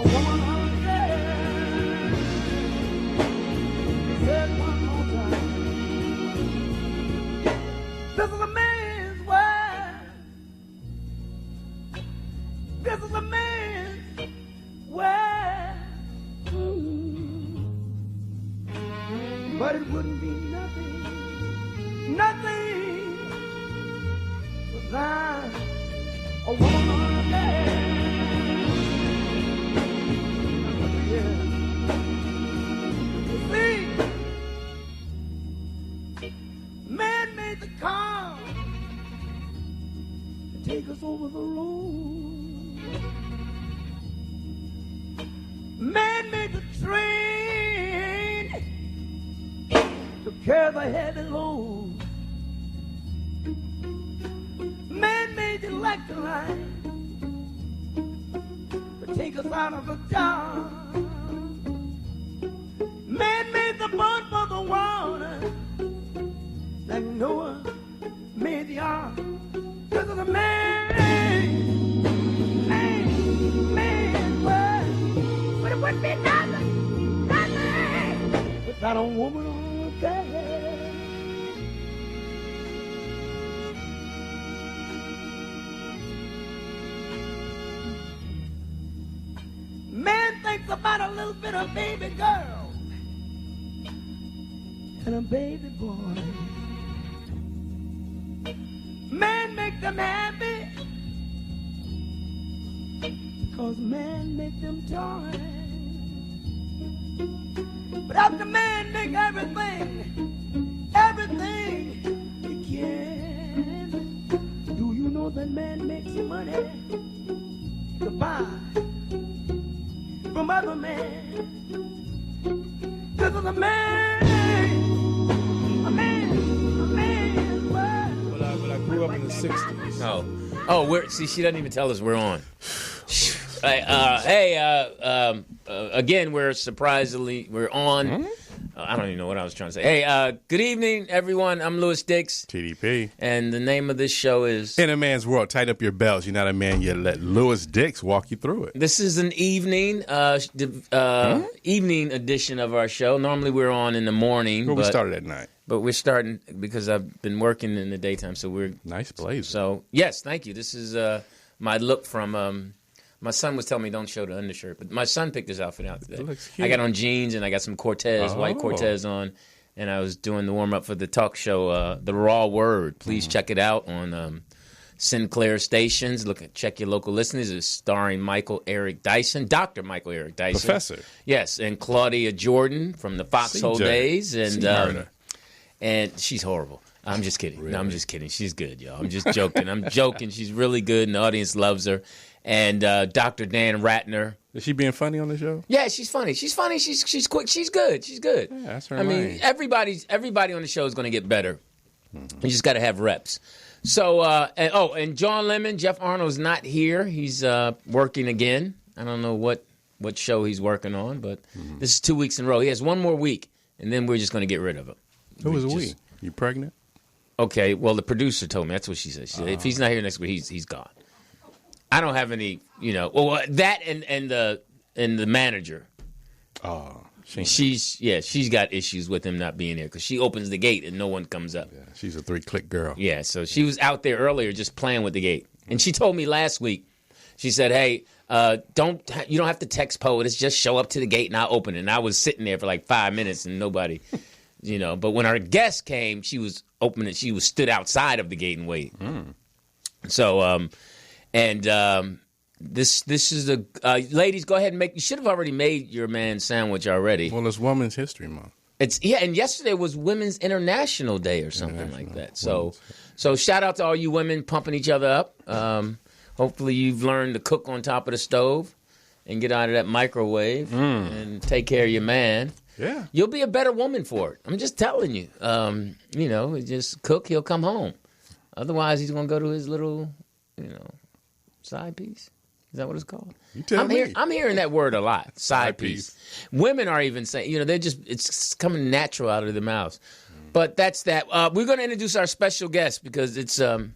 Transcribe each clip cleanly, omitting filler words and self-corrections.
woman understand. Said one more time. This is a man's world. This is a man's world. But it wouldn't be nothing without a woman understand. See, man made the car to take us over the road. Man made the train to carry the heavy load. Man made the electric line to take us out of the dark. Man made the boat for the water, like Noah made the ark. This is a man world. But it wouldn't be nothing without a woman on the bed. Man thinks about a little bit of baby girl and a baby boy. Man make them happy because man make them toys. But after man make everything he can, do you know that man makes money to buy from other men? This is a man world. Well, I grew up in the 60s. Oh, see, she doesn't even tell us we're on. Again, we're on. Hmm? I don't even know what I was trying to say. Hey, good evening, everyone. I'm Lewis Dix. TDP. And the name of this show is... In a Man's World. Tighten up your belts. You're not a man yet. Let Lewis Dix walk you through it. This is an evening edition of our show. Normally we're on in the morning. But we started at night. But we're starting because I've been working in the daytime, so we're... Nice blazer. So, yes, thank you. This is my look from... my son was telling me don't show the undershirt, but my son picked this outfit out today. It looks cute. I got on jeans and I got some Cortez, white Cortez on, and I was doing the warm-up for the talk show, The Raw Word. Please check it out on Sinclair stations. Check your local listeners. It's starring Michael Eric Dyson, Dr. Michael Eric Dyson. Professor. Yes, and Claudia Jordan from the Foxhole days. And she's horrible. I'm just kidding. Really? No, I'm just kidding. She's good, y'all. I'm just joking. I'm joking. She's really good, and the audience loves her. And Dr. Dan Ratner. Is she being funny on the show? Yeah, she's funny. She's funny. She's quick. She's good. She's good. Yeah, that's her I mean, lane. everybody on the show is going to get better. You just got to have reps. So, and John Lemon, Jeff Arnold's not here. He's working again. I don't know what show he's working on, but this is 2 weeks in a row. He has one more week, and then we're just going to get rid of him. Who is we? You pregnant? Okay, well, the producer told me. That's what she said. She said, if he's not here next week, he's gone. I don't have any, that and the manager. Oh, she's got issues with him not being here because she opens the gate and no one comes up. Yeah, she's a 3-click girl. Yeah, so she was out there earlier just playing with the gate, and she told me last week. She said, "Hey, you don't have to text POTUS, just show up to the gate and I'll open it." And I was sitting there for like 5 minutes and nobody, But when our guest came, she was opening. She was stood outside of the gate and waiting. So. This is ladies, go ahead and you should have already made your man sandwich already. Well, it's Women's History Month. And yesterday was Women's International Day or something like that. So shout out to all you women pumping each other up. Hopefully you've learned to cook on top of the stove and get out of that microwave and take care of your man. Yeah. You'll be a better woman for it. I'm just telling you. Just cook, he'll come home. Otherwise, he's going to go to his little, side piece. Is that what it's called? You tell me. I'm hearing that word a lot. Side piece. Women are even saying, it's coming natural out of their mouths. But that's that. We're going to introduce our special guest because it's an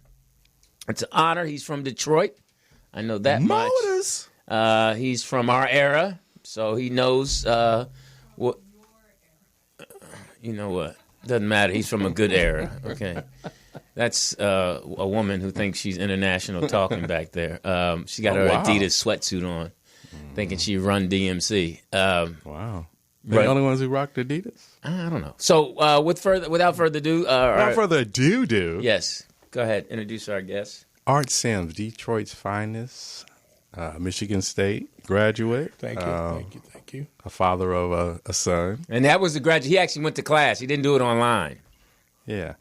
honor. He's from Detroit. I know that much. He's from our era, so he knows what. You know what? Doesn't matter. He's from a good era. Okay. That's a woman who thinks she's international talking back there. She got her Adidas sweatsuit on, thinking she run DMC. Wow. The only ones who rocked Adidas? I don't know. So without further ado. Yes. Go ahead. Introduce our guest. Art Sims, Detroit's finest, Michigan State graduate. Thank you. A father of a son. And that was the graduate. He actually went to class. He didn't do it online. Yeah.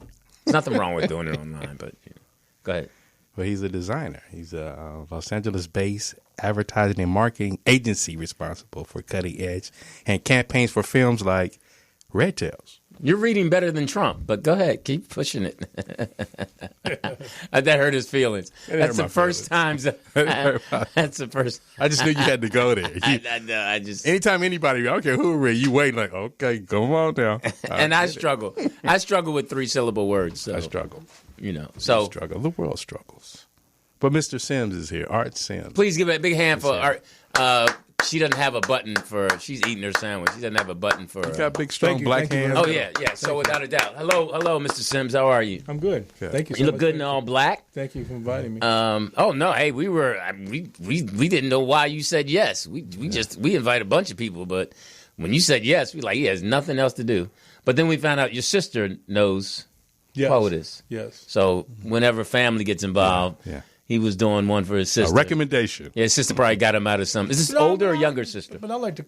There's nothing wrong with doing it online, but go ahead. Well, he's a designer. He's a Los Angeles-based advertising and marketing agency responsible for cutting edge and campaigns for films like Red Tails. You're reading better than Trump, but go ahead. Keep pushing it. That hurt his feelings. That's the first time. That's the first. I just knew you had to go there. I just. Anytime anybody, okay, who are you waiting like, okay, come on down. And I struggle. I struggle with 3-syllable words. So, I struggle. So struggle. The world struggles. But Mr. Sims is here. Art Sims. Please give it a big hand for Art. She doesn't have a button for. She's eating her sandwich. She doesn't have a button for. You got big, strong black hands. Oh yeah. So without a doubt. Hello, Mr. Sims. How are you? I'm good. Thank you. You look good in all black. Thank you for inviting me. Oh no. Hey, we didn't know why you said yes. We invite a bunch of people, but when you said yes, we he has nothing else to do. But then we found out your sister knows POTUS. Yes. So whenever family gets involved. Yeah. He was doing one for his sister. A recommendation. Yeah, his sister probably got him out of some. Is this older or younger sister? But I like to,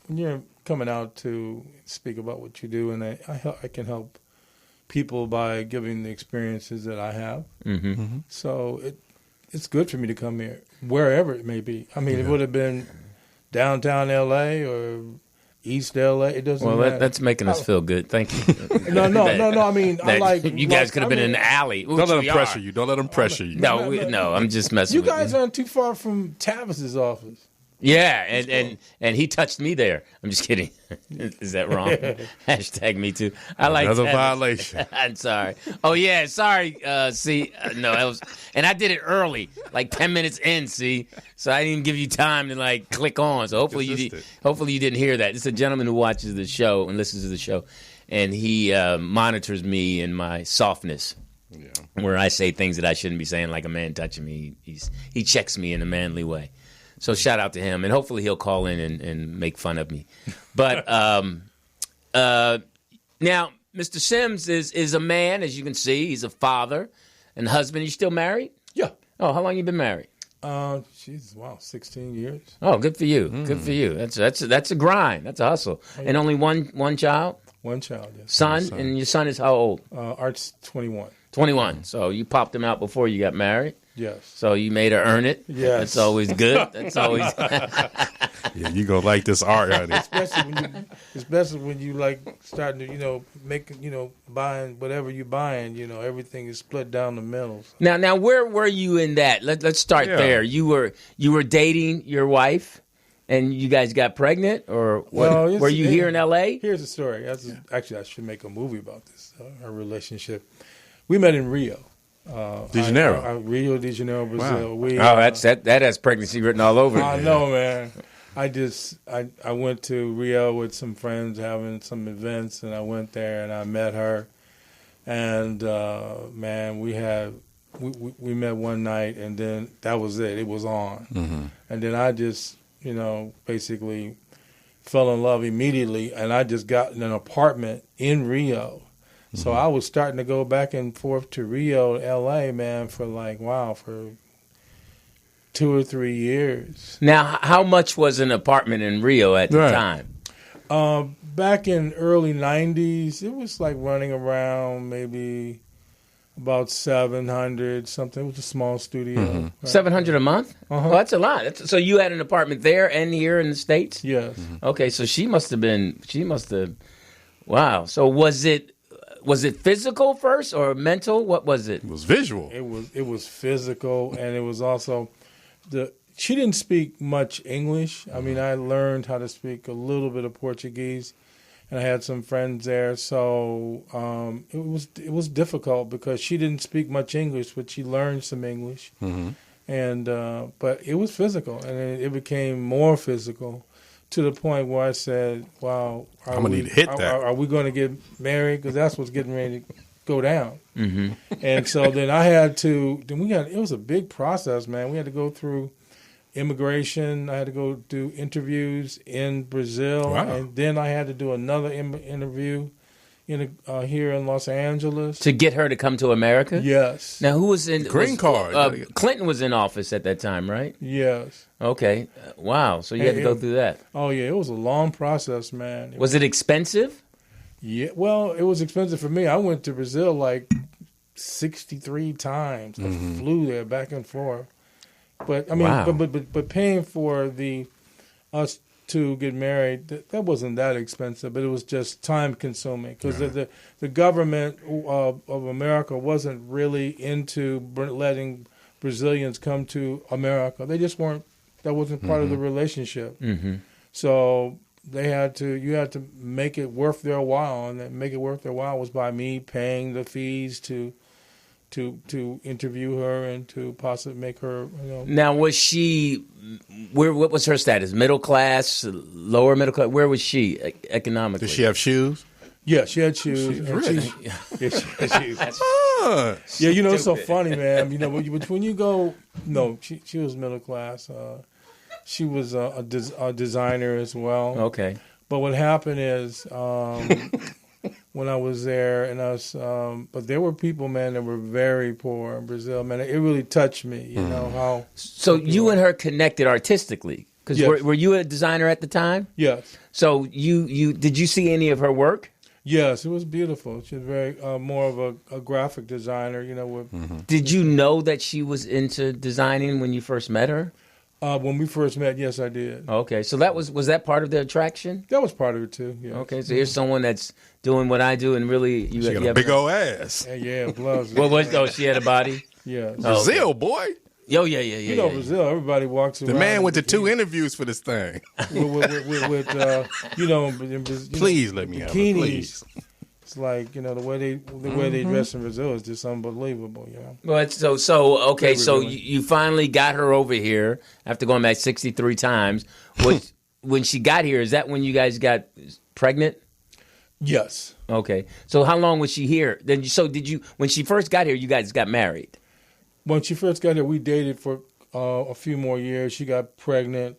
when you're coming out to speak about what you do, and I can help people by giving the experiences that I have. Mm-hmm. So it's good for me to come here, wherever it may be. I mean, it would have been downtown L.A. or East L.A. It doesn't matter. Well, that's making us feel good. Thank you. No. I mean, I like you guys could have been in the alley. Don't let them pressure you. Don't let them pressure you. No, I'm just messing. You with guys aren't too far from Tavis's office. Yeah, and he touched me there. I'm just kidding. Is that wrong? Hashtag me too. I like another violation. I'm sorry. Oh yeah, sorry. No, I was, and I did it early, like 10 minutes in. See, so I didn't give you time to click on. So hopefully you didn't hear that. It's a gentleman who watches the show and listens to the show, and he monitors me and my softness. Yeah. Where I say things that I shouldn't be saying, like a man touching me. He checks me in a manly way. So shout out to him, and hopefully he'll call in and make fun of me. But now, Mr. Sims is a man, as you can see. He's a father and husband. You still married? Yeah. Oh, how long you been married? 16 years. Oh, good for you. Good for you. That's a grind. That's a hustle. And only one child? One child, yes. Son, and your son is how old? Art's 21. 21. So you popped him out before you got married? Yes. So you made her earn it? Yes. That's always good. That's always... Yeah, you gonna like this art, honey. Especially when you starting to, buying whatever you're buying, everything is split down the middle. Now where were you in that? Let's start there. You were dating your wife and you guys got pregnant, or what? No, were you here in LA? Here's the story. Actually, I should make a movie about this, our relationship. We met in Rio. De Janeiro. Rio de Janeiro, Brazil. Wow. That has pregnancy written all over it. I know, man. I went to Rio with some friends having some events, and I went there and I met her, and man, we met one night, and then that was it. It was on, and then I just basically fell in love immediately, and I just got in an apartment in Rio. So I was starting to go back and forth to Rio, LA, man, for for 2 or 3 years. Now, how much was an apartment in Rio at the time? Back in early 90s, it was running around maybe about 700 something. It was a small studio. Right? 700 a month? Well, that's a lot. So you had an apartment there and here in the States? Yes. Okay, so she must have. Wow. So was it physical first or mental? What was it? It was visual. It was physical, and it was also she didn't speak much English. I mean, I learned how to speak a little bit of Portuguese, and I had some friends there. So it was difficult because she didn't speak much English, but she learned some English, And but it was physical, and it became more physical to the point where I said, "Wow, I'm gonna need to hit that. Are we going to get married? Because that's what's getting ready to go down." Mm-hmm. And so then I had to. It was a big process, man. We had to go through immigration. I had to go do interviews in Brazil, Wow. and then I had to do another interview here in Los Angeles. To get her to come to America? Yes. Now, who was in Green card. Clinton was in office at that time, right? Yes. Okay. Wow. So you had to go through that. Oh yeah, it was a long process, man. Was it expensive? Yeah. Well, it was expensive for me. I went to Brazil like 63 times. I flew there back and forth. But I mean, Wow. but paying for us to get married, that wasn't that expensive, but it was just time consuming because the government of America wasn't really into letting Brazilians come to America. They just weren't. That wasn't part of the relationship. Mm-hmm. So you had to make it worth their while, and that make it worth their while was by me paying the fees to interview her and to possibly make her, Now, was she? What was her status? Middle class, lower middle class? Where was she economically? Did she have shoes? Yeah, she had shoes. She's rich. She had shoes. Ah, Yeah, it's so funny, man. When you go, no, she was middle class. She was a designer as well. Okay. But what happened is when I was there, but there were people, man, that were very poor in Brazil. Man, it really touched me. How. So you and her connected artistically, because Yes. were you a designer at the time? Yes. So you did you see any of her work? Yes, it was beautiful. She was very more of a graphic designer. With Did you know that she was into designing when you first met her? when we first met, yes, I did. Okay, so that was that part of the attraction? That was part of it too. Yes. Okay, so here's someone that's doing what I do, and really she got a big old ass. Yeah, blows. What was? Oh, she had a body. Yes. Oh, Brazil, boy. Yo, yeah. Brazil. Everybody walks around. The man went to 2 interviews for this thing. with Please let me have it, bikinis. please. It's like the way they dress in Brazil is just unbelievable. Well, okay. They were So doing- you finally got her over here after going back 63 times. When she got here, is that when you guys got pregnant? Yes. Okay. So how long was she here? Did you when she first got here, you guys got married? When she first got here, we dated for a few more years. She got pregnant,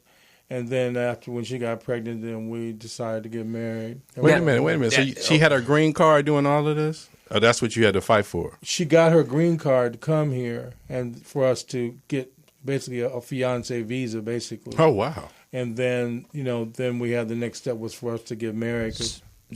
and then when she got pregnant, then we decided to get married. Wait a minute. So she had her green card doing all of this? Oh, that's what you had to fight for? She got her green card to come here and for us to get basically a fiance visa, basically. Oh, wow. And then, then we had the next step was for us to get married.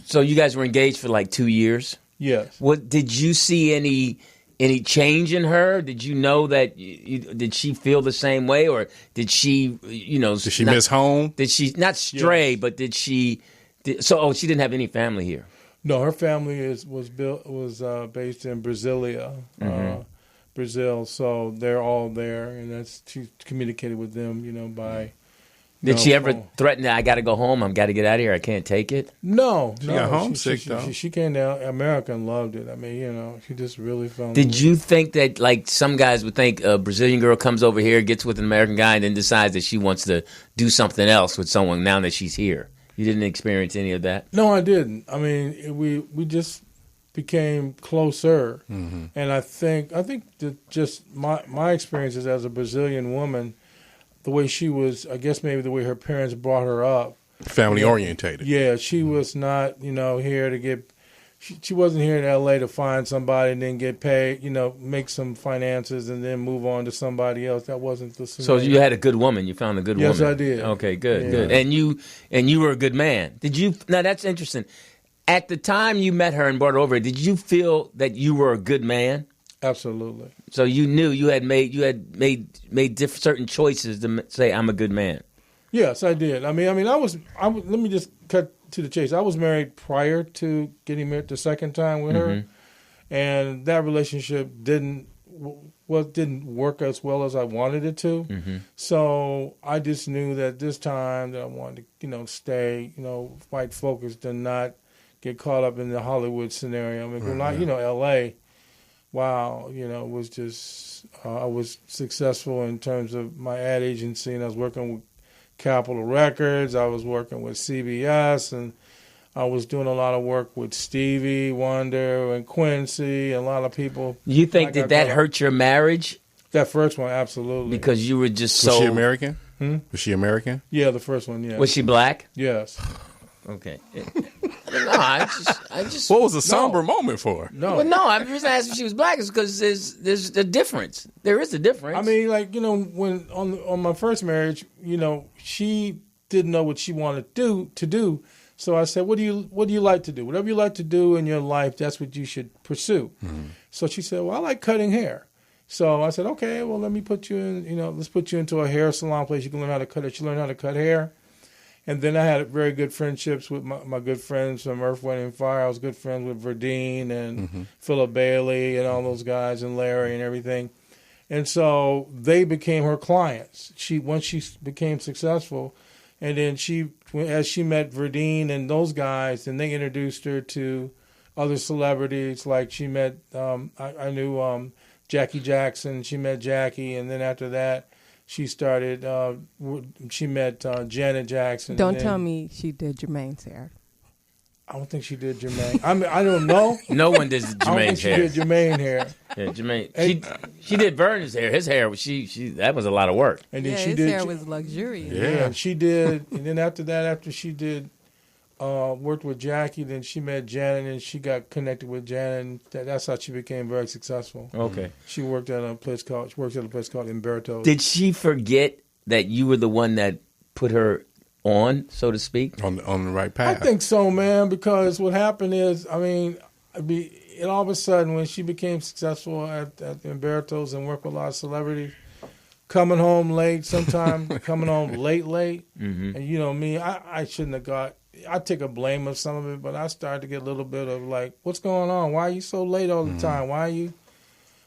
So you guys were engaged for like 2 years? Yes. What did you see any change in her? Did you know that? Did she feel the same way, or did she, Did she miss home? Did she not stray, Yes. but did she? She didn't have any family here. No, her family was based in Brasilia, Brazil. So they're all there, and she communicated with them, by. Did she ever phone. threaten that I got to go home? I've got to get out of here. I can't take it. No, She got homesick, though. She came down America and loved it. I mean, she just really fell. in Did love. you think that, like some guys would think, a Brazilian girl comes over here, gets with an American guy, and then decides that she wants to do something else with someone now that she's here? You didn't experience any of that? No, I didn't. I mean, we just became closer, and I think that just my experiences as a Brazilian woman, the way she was, I guess maybe the way her parents brought her up. Family orientated. Yeah, she was not, here to get. She wasn't here in L.A. to find somebody and then get paid, make some finances and then move on to somebody else. That wasn't the scenario. So you had a good woman. You found a good woman. Yes, I did. Okay, good, Yeah. good. And you were a good man. Did you? Now that's interesting. At the time you met her and brought her over, did you feel that you were a good man? Absolutely. So you knew you had made certain choices to say I'm a good man. Yes, I did. I mean, I was. Let me just cut to the chase. I was married prior to getting married the second time with her, and that relationship didn't work as well as I wanted it to. So I just knew that this time that I wanted to, stay, quite focused and not get caught up in the Hollywood scenario. I mean, when L.A. wow, it was just, I was successful in terms of my ad agency, and I was working with Capitol Records. I was working with CBS, and I was doing a lot of work with Stevie Wonder and Quincy and a lot of people. You think that hurt your marriage? That first one, absolutely. Because you were just so... Was she American? Was she American? Yeah, the first one, yeah. Was she black? Yes. Okay. No, I just. What was a somber moment for? No. Well, no, I'm just asking if she was black is because there's a difference. There is a difference. I mean, like, when on my first marriage, she didn't know what she wanted to do. So I said, what do you like to do? Whatever you like to do in your life, that's what you should pursue. Mm-hmm. So she said, well, I like cutting hair. So I said, okay, well, let me put you in, let's put you into a hair salon place. You can learn how to cut it. She learned how to cut hair. And then I had very good friendships with my good friends from Earth, Wind, and Fire. I was good friends with Verdine and Philip Bailey and all those guys and Larry and everything. And so they became her clients. Once she became successful, and then as she met Verdine and those guys, then they introduced her to other celebrities. Like she met, I knew Jackie Jackson. She met Jackie, and then after that, she started. She met Janet Jackson. Don't tell me she did Jermaine's hair. I don't think she did Jermaine. I mean, I don't know. No one does Jermaine's hair. I don't think she did Jermaine hair. Yeah, Jermaine. She did Vernon's hair. His hair, she that was a lot of work. And then his hair was luxurious. Yeah, and she did. And then after she did, worked with Jackie. Then she met Janet, and she got connected with Janet. And that's how she became very successful. Okay. She worked at a place called Umberto. Did she forget that you were the one that put her on, so to speak? On the right path. I think so, man, because what happened is, and all of a sudden when she became successful at Umberto's and worked with a lot of celebrities, coming home late sometimes, coming home late, Mm-hmm. and me, I shouldn't have got, I take a blame of some of it, but I started to get a little bit of like, what's going on? Why are you so late all the time? Why are you...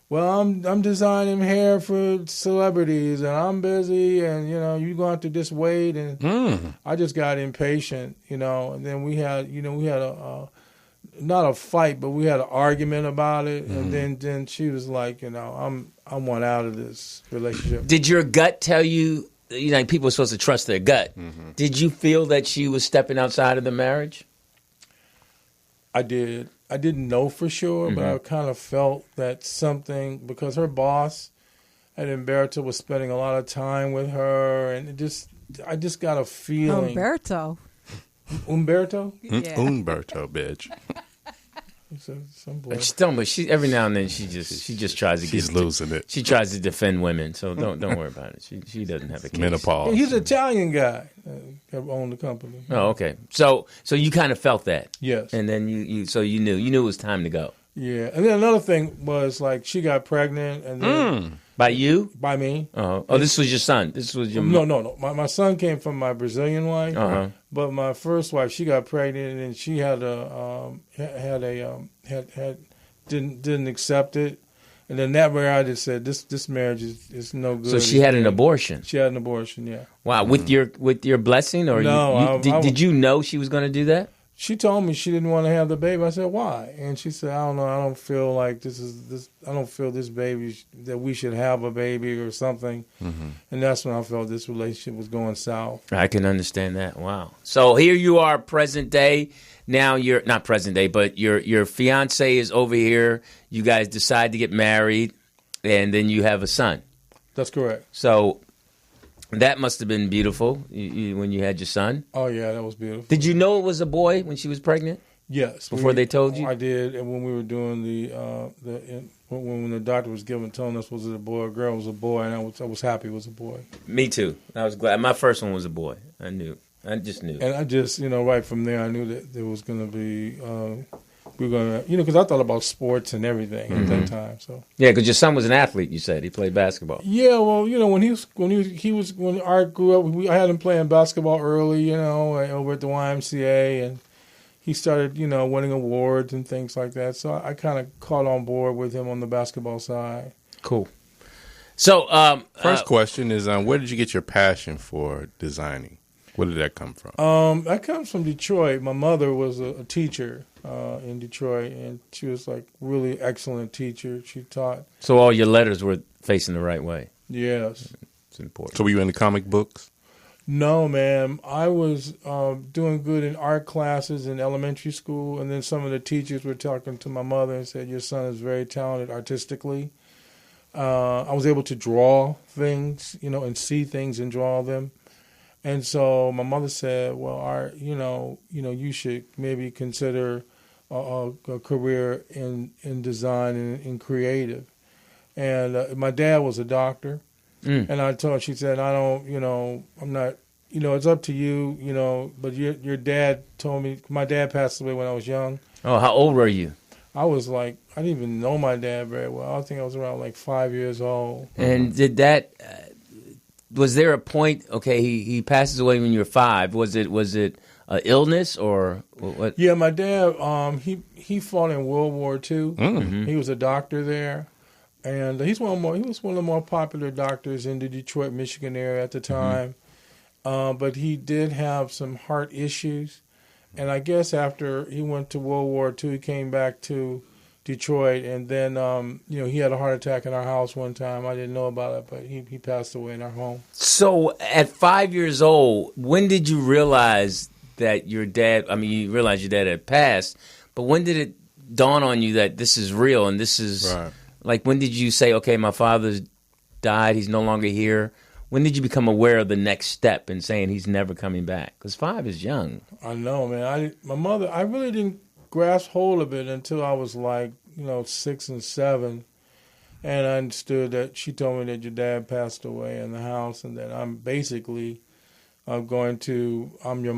Well, I'm designing hair for celebrities, and I'm busy, and you're going to just wait, and I just got impatient, and then we had a not a fight, but we had an argument about it, and then she was like, I'm one out of this relationship. Did your gut tell you? People are supposed to trust their gut. Mm-hmm. Did you feel that she was stepping outside of the marriage? I did. I didn't know for sure, but I kind of felt that something, because her boss at Umberto was spending a lot of time with her, and I just got a feeling. Umberto? Yeah. Umberto, bitch. But she every now and then she just tries to. She's losing it. She tries to defend women, so don't worry about it. She doesn't have a case. Menopause. Yeah, he's an Italian guy that owned the company. Oh, okay. So you kind of felt that. Yes. And then you knew it was time to go. Yeah, and then another thing was like she got pregnant, and then by you? By me. Oh, this was your son. This was your no. My son came from my Brazilian wife, but my first wife, she got pregnant, and she didn't accept it, and then that way I just said this marriage is no good. So she had an abortion. She had an abortion, yeah. Wow, with your blessing, or no? Did you know she was going to do that? She told me she didn't want to have the baby. I said, why? And she said, I don't know. I don't feel like I don't feel this baby, that we should have a baby or something. Mm-hmm. And that's when I felt this relationship was going south. I can understand that. Wow. So here you are, present day. Now you're not present day, but your fiance is over here. You guys decide to get married, and then you have a son. That's correct. So that must have been beautiful when you had your son. Oh, yeah, that was beautiful. Did you know it was a boy when she was pregnant? Yes. Before they told you? I did, and when we were doing when the doctor was telling us was it a boy or a girl, it was a boy, and I was happy it was a boy. Me too. I was glad. My first one was a boy. I knew. I just knew. And I just, right from there, I knew that there was going to be... we were going to, because I thought about sports and everything at that time. So yeah, because your son was an athlete. You said he played basketball. Yeah, well, when I grew up, I had him playing basketball early. Over at the YMCA, and he started, winning awards and things like that. So I kind of caught on board with him on the basketball side. Cool. So first question is, where did you get your passion for designing? Where did that come from? That comes from Detroit. My mother was a teacher in Detroit, and she was like really excellent teacher. She taught. So all your letters were facing the right way. Yes. It's important. So were you into comic books? No, ma'am. I was doing good in art classes in elementary school, and then some of the teachers were talking to my mother and said, your son is very talented artistically. I was able to draw things, and see things and draw them. And so my mother said, well, Art, you should maybe consider a career in design and in creative. And my dad was a doctor. And I told her, she said, I don't, I'm not, it's up to you, but your dad told me, my dad passed away when I was young. Oh, how old were you? I was like, I didn't even know my dad very well. I think I was around like 5 years old. And did that, was there a point, okay, he passes away when you were 5. Was it illness or what? Yeah, my dad, he fought in World War II. Mm-hmm. He was a doctor there. And he was one of the more popular doctors in the Detroit, Michigan area at the time. But he did have some heart issues. And I guess after he went to World War II, he came back to Detroit. And then, he had a heart attack in our house one time. I didn't know about it, but he passed away in our home. So at 5 years old, when did you realize that your dad, you realized your dad had passed, but when did it dawn on you that this is real and this is... Right. Like, when did you say, okay, my father's died, he's no longer here? When did you become aware of the next step in saying he's never coming back? Because 5 is young. I know, man. My mother, I really didn't grasp hold of it until I was like, 6 and 7. And I understood that she told me that your dad passed away in the house and that I'm your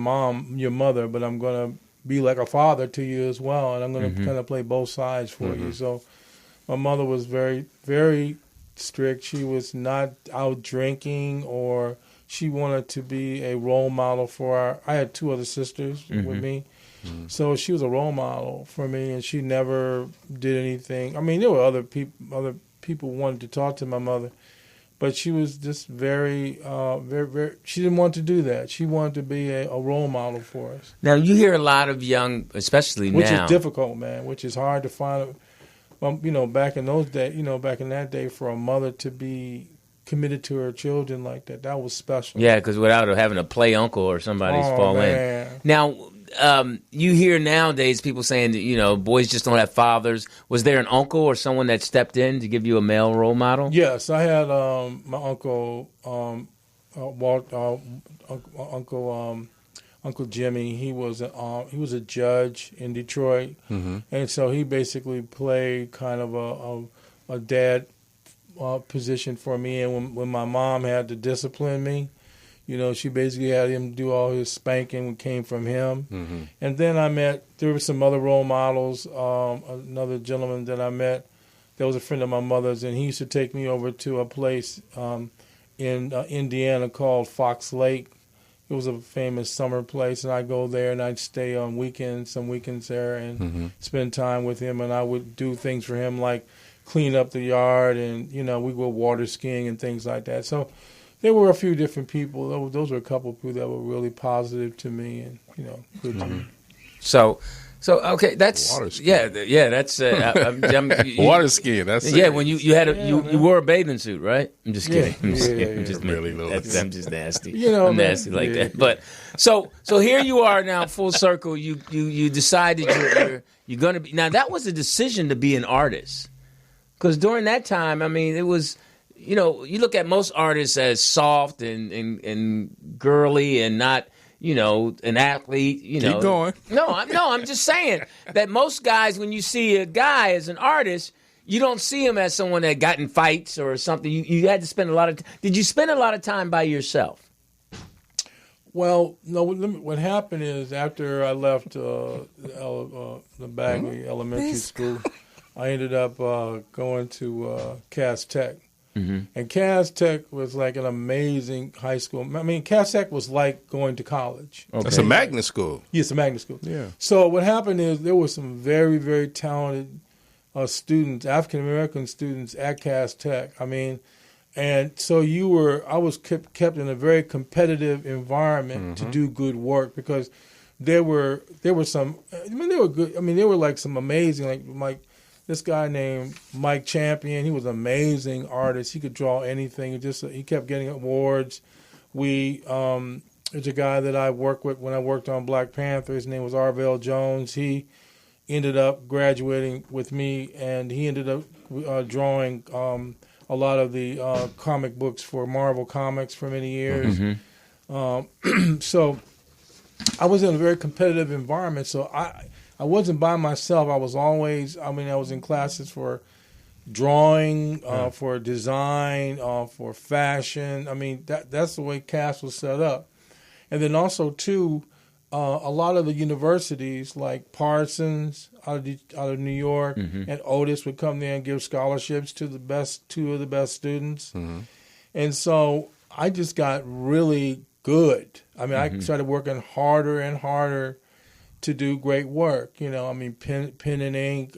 mother, but I'm going to be like a father to you as well. And I'm going to kind of play both sides for you. So my mother was very, very strict. She was not out drinking, or she wanted to be a role model for I had 2 other sisters with me. So she was a role model for me, and she never did anything. There were other people wanted to talk to my mother, but she was just very, very, very, she didn't want to do that. She wanted to be a role model for us. Now, you hear a lot of young, especially which now. Which is difficult, man, which is hard to find. Back in those days, back in that day, for a mother to be committed to her children like that was special. Yeah, because without having to play uncle or somebody's fall in. Now, you hear nowadays people saying that, boys just don't have fathers. Was there an uncle or someone that stepped in to give you a male role model? Yes, I had my uncle, Uncle Jimmy. He was a judge in Detroit, and so he basically played kind of a dad position for me. And when my mom had to discipline me, she basically had him do all his spanking came from him. And then there were some other role models. Another gentleman that I met that was a friend of my mother's, and he used to take me over to a place in Indiana called Fox Lake. It was a famous summer place, and I'd go there, and I'd stay on some weekends there, and spend time with him, and I would do things for him like clean up the yard, and, we go water skiing and things like that. So there were a few different people. Those were a couple of people that were really positive to me and, good to me. So okay, that's water skiing. Yeah, that's water skiing. That's when you had you wore a bathing suit, right? I'm just kidding. I'm just really I'm just nasty. I'm nasty like that. But so here you are now, full circle. You decided you're going to be. Now that was a decision to be an artist, because during that time, it was. You look at most artists as soft and girly and not. An athlete, Keep going. No, I'm just saying that most guys, when you see a guy as an artist, you don't see him as someone that got in fights or something. You had to spend a lot of time. Did you spend a lot of time by yourself? Well, no, what happened is after I left the Bagley Elementary School, I ended up going to Cass Tech. And Cass Tech was like an amazing high school. Cass Tech was like going to college. Okay. That's a magnet school. Yeah, it's a magnet school. Yeah. So what happened is there were some very, very talented students, African-American students at Cass Tech. And so I was kept in a very competitive environment to do good work, because there were some, they were good. They were like some amazing, like this guy named Mike Champion. He was an amazing artist. He could draw anything. He kept getting awards. There's a guy that I worked with when I worked on Black Panther. His name was Arvell Jones. He ended up graduating with me, and he ended up drawing a lot of the comic books for Marvel Comics for many years. So I was in a very competitive environment. So I wasn't by myself. I was always, I was in classes for drawing, for design, for fashion. That's the way CAS was set up. And then also, too, a lot of the universities like Parsons out of New York and Otis would come there and give scholarships to two of the best students. And so I just got really good. I started working harder and harder to do great work. Pen and ink,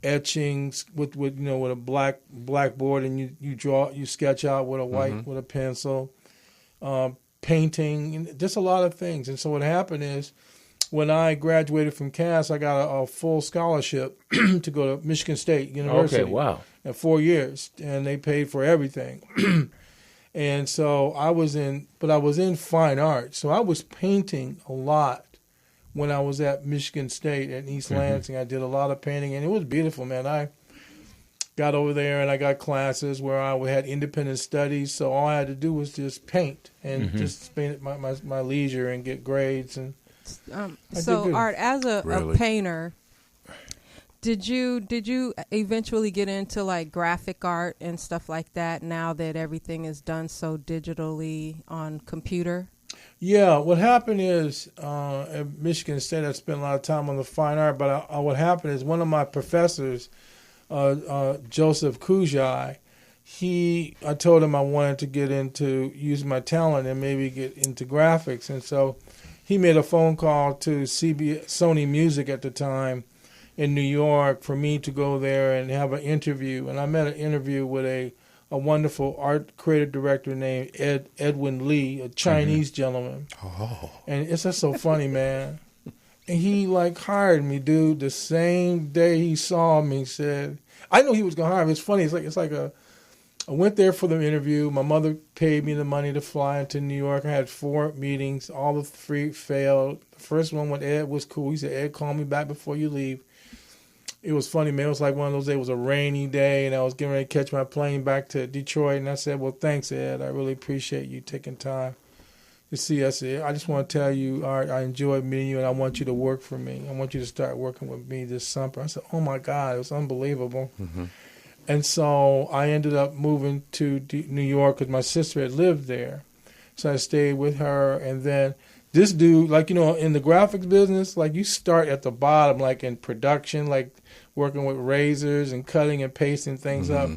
etchings with a blackboard, and you sketch out with a white with a pencil. Painting, and just a lot of things. And so what happened is, when I graduated from CAS, I got a full scholarship to go to Michigan State University. Okay, wow. In 4 years, and they paid for everything. And so I was in fine art. So I was painting a lot when I was at Michigan State at East Lansing. I did a lot of painting, and it was beautiful, man. I got over there and I got classes where I had independent studies, so all I had to do was just paint and just spend my leisure and get grades. And so, Art, as a painter, did you eventually get into like graphic art and stuff like that? Now that everything is done so digitally on computer. Yeah, what happened is at Michigan State, I spent a lot of time on the fine art, but what happened is one of my professors, Joseph Kujai, I told him I wanted to get into use my talent and maybe get into graphics, and so he made a phone call to Sony Music at the time in New York for me to go there and have an interview. And I met an interview with a wonderful art creative director named Edwin Lee, a Chinese gentleman. Oh, and it's just so funny, man. And he hired me, dude. The same day he saw me, said, I knew he was gonna hire me. It's funny. I went there for the interview. My mother paid me the money to fly into New York. I had 4 meetings. All the 3 failed. The first one with Ed was cool. He said, Ed, call me back before you leave. It was funny, man. It was like one of those days. It was a rainy day, and I was getting ready to catch my plane back to Detroit. And I said, well, thanks, Ed. I really appreciate you taking time to see us. I just want to tell you, Art, I enjoyed meeting you, and I want you to work for me. I want you to start working with me this summer. I said, oh, my God, it was unbelievable. And so I ended up moving to New York because my sister had lived there. So I stayed with her. And then this dude, in the graphics business, you start at the bottom, in production, working with razors and cutting and pasting things up.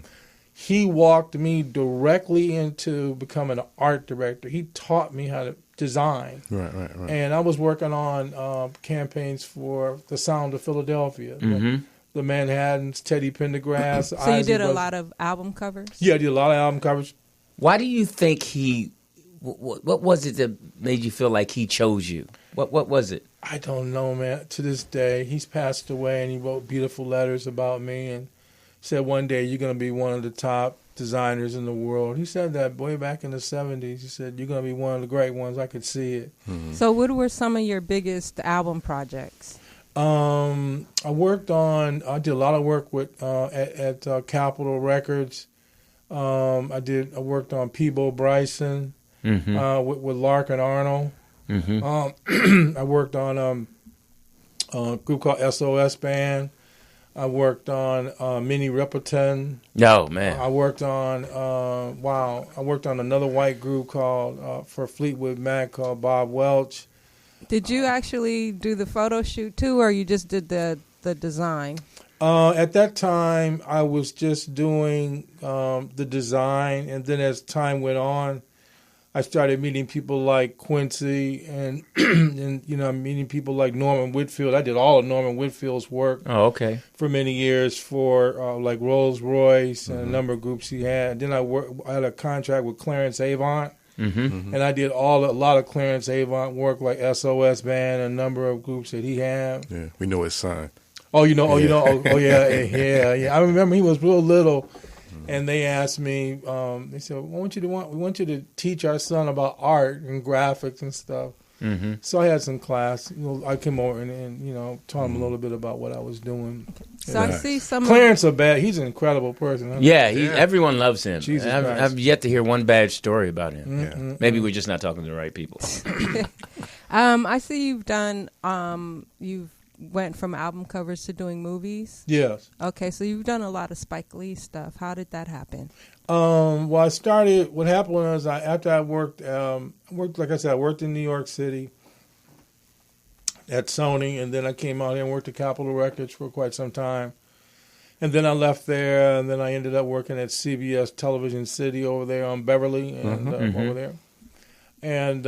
He walked me directly into becoming an art director. He taught me how to design. Right. And I was working on campaigns for the Sound of Philadelphia, the Manhattans, Teddy Pendergrass. So you did a lot of album covers? Yeah, I did a lot of album covers. Why do you think what was it that made you feel like he chose you? What was it? I don't know, man. To this day, he's passed away, and he wrote beautiful letters about me and said one day you're going to be one of the top designers in the world. He said that way back in the 70s. He said, you're going to be one of the great ones. I could see it. So what were some of your biggest album projects? I did a lot of work with at Capitol Records. I worked on Peabo Bryson with Lark and Arnold. I worked on a group called SOS Band. I worked on Minnie Riperton. Oh, man. I worked on I worked on another white group called for Fleetwood Mac called Bob Welch. Did you actually do the photo shoot too, or you just did the design? At that time, I was just doing the design, and then as time went on, I started meeting people like Quincy and and meeting people like Norman Whitfield. I did all of Norman Whitfield's work. Oh, okay. For many years for like Rolls Royce and a number of groups he had. And then I had a contract with Clarence Avant, and I did a lot of Clarence Avant work, like SOS Band, a number of groups that he had. Yeah, we know his son. Yeah. I remember he was real little. And they asked me, they said, we want you to teach our son about art and graphics and stuff. Mm-hmm. So I had some class. I came over and taught him a little bit about what I was doing. So I see some Clarence he's an incredible person. Huh? Yeah, everyone loves him. I've yet to hear one bad story about him. Mm-hmm. Maybe we're just not talking to the right people. I see you've done you've went from album covers to doing movies. Yes. Okay, so you've done a lot of Spike Lee stuff. How did that happen? Well, I started. What happened was after I worked, like I said, I worked in New York City at Sony, and then I came out here and worked at Capitol Records for quite some time, and then I left there, and then I ended up working at CBS Television City over there on Beverly and over there, and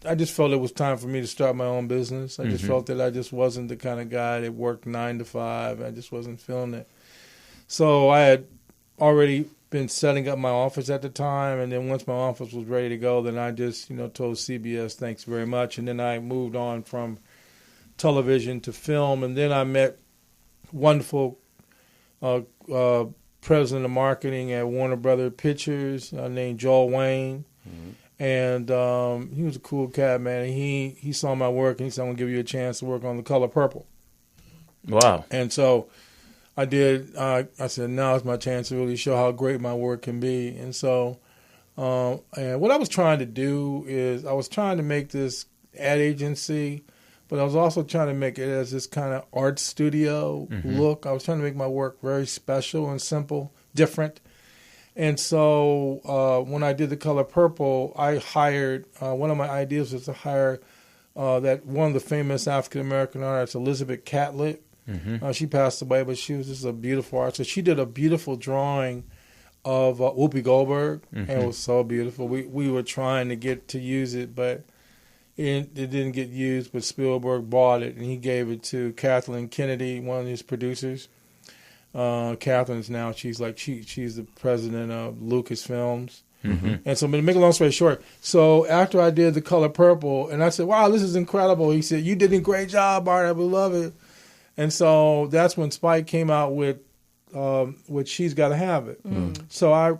I just felt it was time for me to start my own business. I just felt that I just wasn't the kind of guy that worked 9 to 5. I just wasn't feeling it. So I had already been setting up my office at the time, and then once my office was ready to go, then I just, told CBS thanks very much, and then I moved on from television to film, and then I met wonderful president of marketing at Warner Brothers Pictures named Joel Wayne. Mm-hmm. And he was a cool cat, man. And he saw my work, and he said, I'm going to give you a chance to work on The Color Purple. Wow. And so I did. I said, now is my chance to really show how great my work can be. And so and what I was trying to do is I was trying to make this ad agency, but I was also trying to make it as this kind of art studio look. I was trying to make my work very special and simple, different. And so when I did The Color Purple, I hired, one of my ideas was to hire that one of the famous African-American artists, Elizabeth Catlett. She passed away, but she was just a beautiful artist. So she did a beautiful drawing of Whoopi Goldberg, and it was so beautiful. We were trying to get to use it, but it didn't get used, but Spielberg bought it, and he gave it to Kathleen Kennedy, one of his producers. Catherine's now, she's the president of Lucasfilms. And so, but to make a long story short, so after I did The Color Purple, and I said, wow, this is incredible. He said, you did a great job, Art. I would love it. And so that's when Spike came out with She's Gotta Have It. So I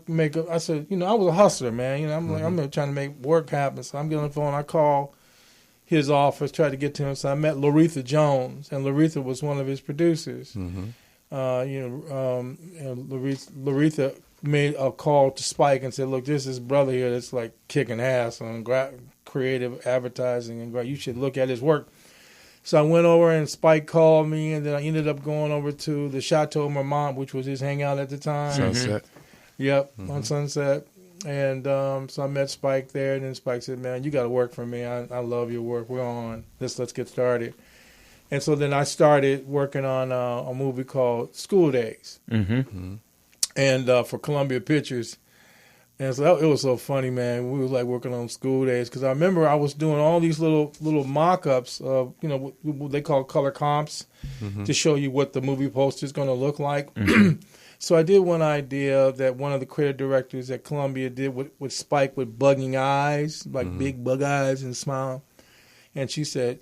said, I was a hustler, man. I'm trying to make work happen. So I'm getting on the phone. I call his office, tried to get to him. So I met Laretha Jones, and Laretha was one of his producers. Laretha made a call to Spike and said, look, there's this brother here that's like kicking ass on creative advertising, and you should look at his work. So I went over, and Spike called me, and then I ended up going over to the Chateau Marmont, which was his hangout at the time. Sunset. Yep, on Sunset. And so I met Spike there, and then Spike said, man, you got to work for me. I love your work. We're on. Let's get started. And so then I started working on a movie called School Days, and for Columbia Pictures. And so it was so funny, man. We were like working on School Days because I remember I was doing all these little mock-ups of what they call color comps to show you what the movie poster is going to look like. So I did one idea that one of the creative directors at Columbia did with Spike with bugging eyes, like big bug eyes and smile. And I said,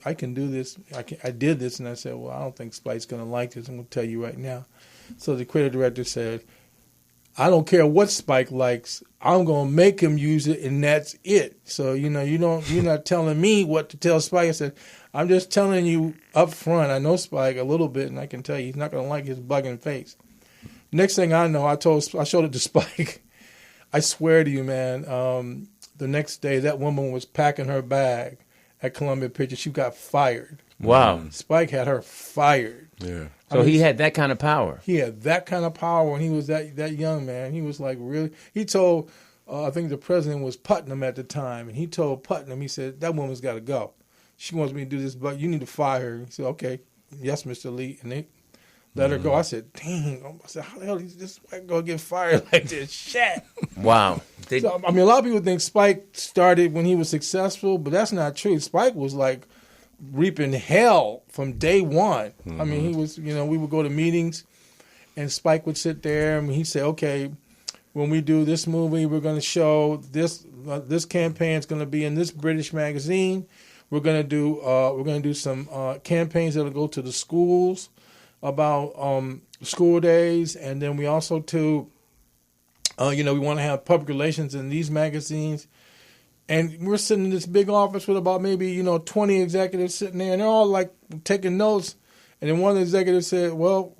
I can do this. I did this, and I said, well, I don't think Spike's going to like this. I'm going to tell you right now. So the creative director said, I don't care what Spike likes. I'm going to make him use it, and that's it. So, you're not telling me what to tell Spike. I said, I'm just telling you up front. I know Spike a little bit, and I can tell you he's not going to like his bugging face. Next thing I know, I showed it to Spike. I swear to you, man, the next day that woman was packing her bag at Columbia Pictures. She got fired. Wow. Spike had her fired. Yeah. So he had that kind of power. He had that kind of power when he was that young, man. He was like really. He told, I think the president was Putnam at the time, and he told Putnam, he said, that woman's got to go. She wants me to do this, but you need to fire her. He said, okay, yes, Mr. Lee. And let her go. I said, dang. I said, how the hell is this white girl get fired like this? Shit. Wow. So, I mean, a lot of people think Spike started when he was successful, but that's not true. Spike was like reaping hell from day one. I mean, he was, we would go to meetings and Spike would sit there and he'd say, okay, when we do this movie, we're going to show this campaign is going to be in this British magazine. We're going to do some campaigns that'll go to the schools about school days, and then we also we want to have public relations in these magazines. And we're sitting in this big office with about maybe 20 executives sitting there, and they're all like taking notes. And then one of the executives said, "Well,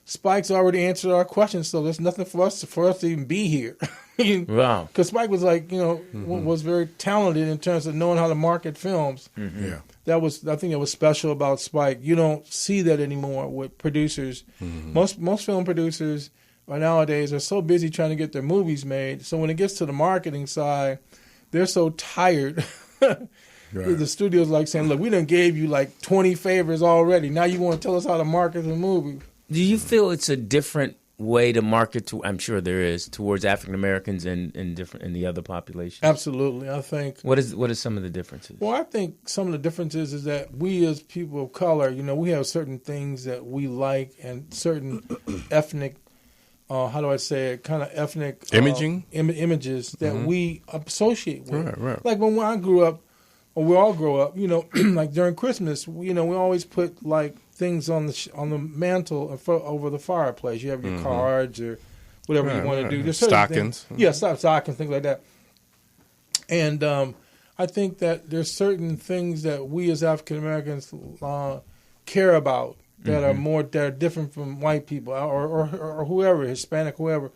Spike's already answered our questions, so there's nothing for us to even be here." Wow. Because Spike was like, was very talented in terms of knowing how to market films. Mm-hmm. Yeah. I think that was special about Spike. You don't see that anymore with producers. Mm-hmm. Most film producers nowadays are so busy trying to get their movies made. So when it gets to the marketing side, they're so tired. Right. The studio's like saying, "Look, we done gave you like 20 favors already. Now you want to tell us how to market the movie." Do you feel it's a different way to market to? I'm sure there is, towards African Americans and the other population. Absolutely, I think. What is some of the differences? Well, I think some of the differences is that we as people of color, we have certain things that we like and certain ethnic, how do I say it, kind of ethnic images that we associate with. Right. Like when I grew up, or we all grow up, like during Christmas, we always put like things on the mantle over the fireplace. You have your cards or whatever you want to do. There's stockings. Stockings, things like that. And I think that there's certain things that we as African Americans care about that are different from white people or whoever, Hispanic, whoever.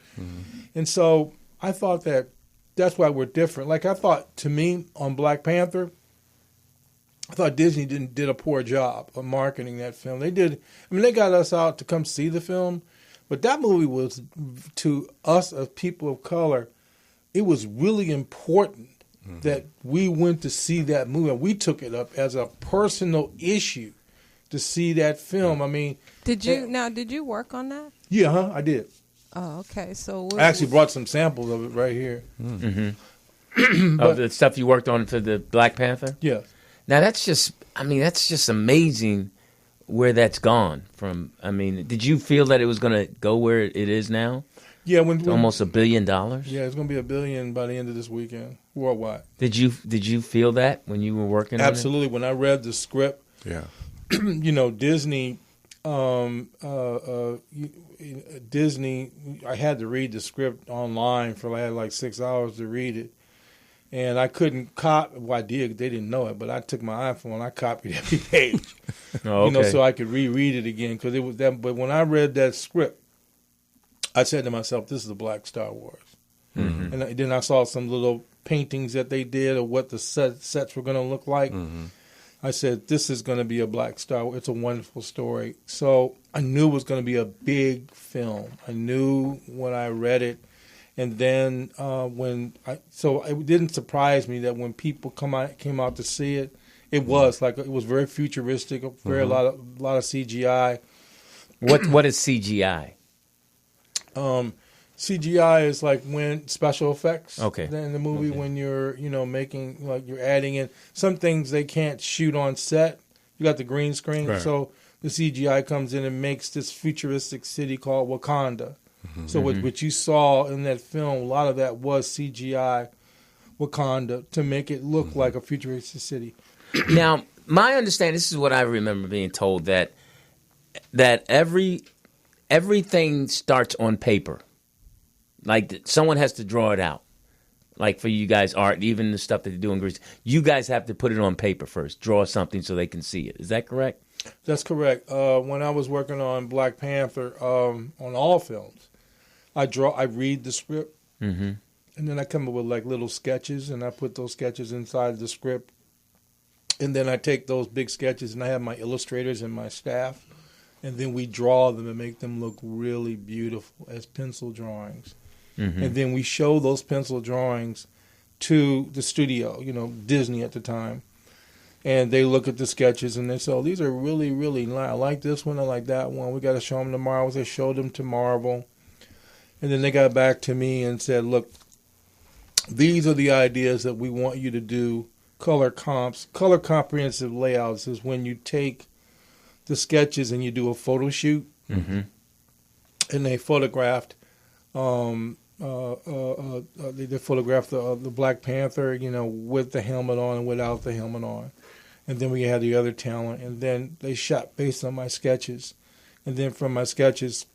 And so I thought that's why we're different. Like I thought, to me, on Black Panther, I thought Disney did a poor job of marketing that film. They did. I mean, they got us out to come see the film, but that movie was, to us as people of color, it was really important that we went to see that movie. And we took it up as a personal issue to see that film. I mean, did you work on that? Yeah, I did. Oh, okay. So I actually brought some samples of it right here. Of the stuff you worked on for the Black Panther? Yeah. Now that's just amazing where that's gone from. I mean, did you feel that it was going to go where it is now? Yeah, almost $1 billion. Yeah, it's going to be $1 billion by the end of this weekend worldwide. Did you feel that when you were working on it? Absolutely. When I read the script, Disney, Disney. I had to read the script online I had like 6 hours to read it. And I couldn't copy. Well, I did. They didn't know it, but I took my iPhone. I copied every page, so I could reread it again because it was that. But when I read that script, I said to myself, "This is a Black Star Wars." And then I saw some little paintings that they did of what the sets were going to look like. I said, "This is going to be a Black Star Wars. It's a wonderful story." So I knew it was going to be a big film. I knew when I read it. And then it didn't surprise me that when people came out to see it, it was very futuristic, a lot of CGI. What is CGI? CGI is like when special effects. Okay. In the movie when you're making you're adding in some things they can't shoot on set. You got the green screen, so the CGI comes in and makes this futuristic city called Wakanda. So what you saw in that film, a lot of that was CGI Wakanda to make it look like a futuristic city. Now, my understanding, this is what I remember being told, that everything starts on paper. Like someone has to draw it out. Like for you guys, art, even the stuff that they do in Greece, you guys have to put it on paper first, draw something so they can see it. Is that correct? That's correct. When I was working on Black Panther, on all films, I read the script, and then I come up with like little sketches, and I put those sketches inside the script, and then I take those big sketches, and I have my illustrators and my staff, and then we draw them and make them look really beautiful as pencil drawings, and then we show those pencil drawings to the studio, Disney at the time. And they look at the sketches and they say, oh, these are really, really nice. I like this one. I like that one. We got to show them to Marvel. They showed them to Marvel. And then they got back to me and said, look, these are the ideas that we want you to do. Color comps. Color comprehensive layouts is when you take the sketches and you do a photo shoot. Mm-hmm. And they photographed they photographed the Black Panther, with the helmet on and without the helmet on. And then we had the other talent. And then they shot based on my sketches. And then from my sketches,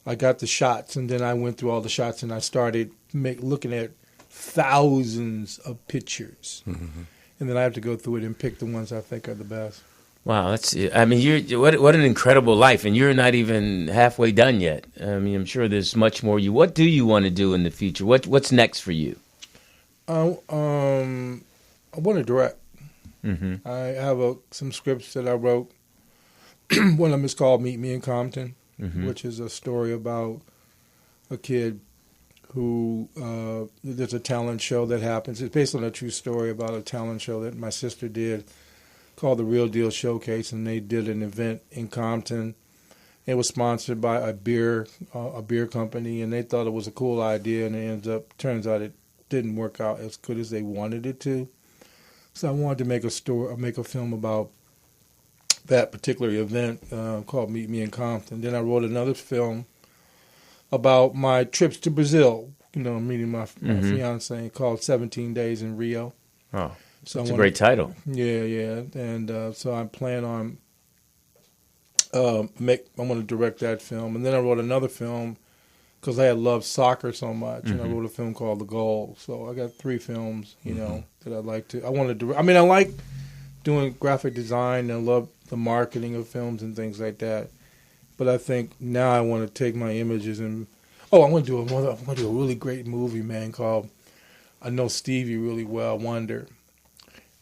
I got the shots. And then I went through all the shots and I started looking at thousands of pictures. Mm-hmm. And then I have to go through it and pick the ones I think are the best. Wow, what an incredible life, and you're not even halfway done yet. I mean, I'm sure there's much more. What do you want to do in the future? What's next for you? I want to direct. Mm-hmm. I have some scripts that I wrote. One of them is called Meet Me in Compton, mm-hmm. which is a story about a kid who there's a talent show that happens. It's based on a true story about a talent show that my sister did, called the Real Deal Showcase, and they did an event in Compton. It was sponsored by a beer company, and they thought it was a cool idea, and it turns out it didn't work out as good as they wanted it to. So I wanted to make a film about that particular event called Meet Me in Compton. Then I wrote another film about my trips to Brazil, meeting my mm-hmm. fiance, called 17 Days in Rio. Oh. So it's a great title. Yeah. And so I plan on I want to direct that film. And then I wrote another film because I had loved soccer so much. Mm-hmm. And I wrote a film called The Goal. So I got 3 films, mm-hmm. that I'd like to. I want to direct. I mean, I like doing graphic design. And I love the marketing of films and things like that. But I think now I want to take my images and I want to do a really great movie, man, called, I know Stevie really well, Wonder.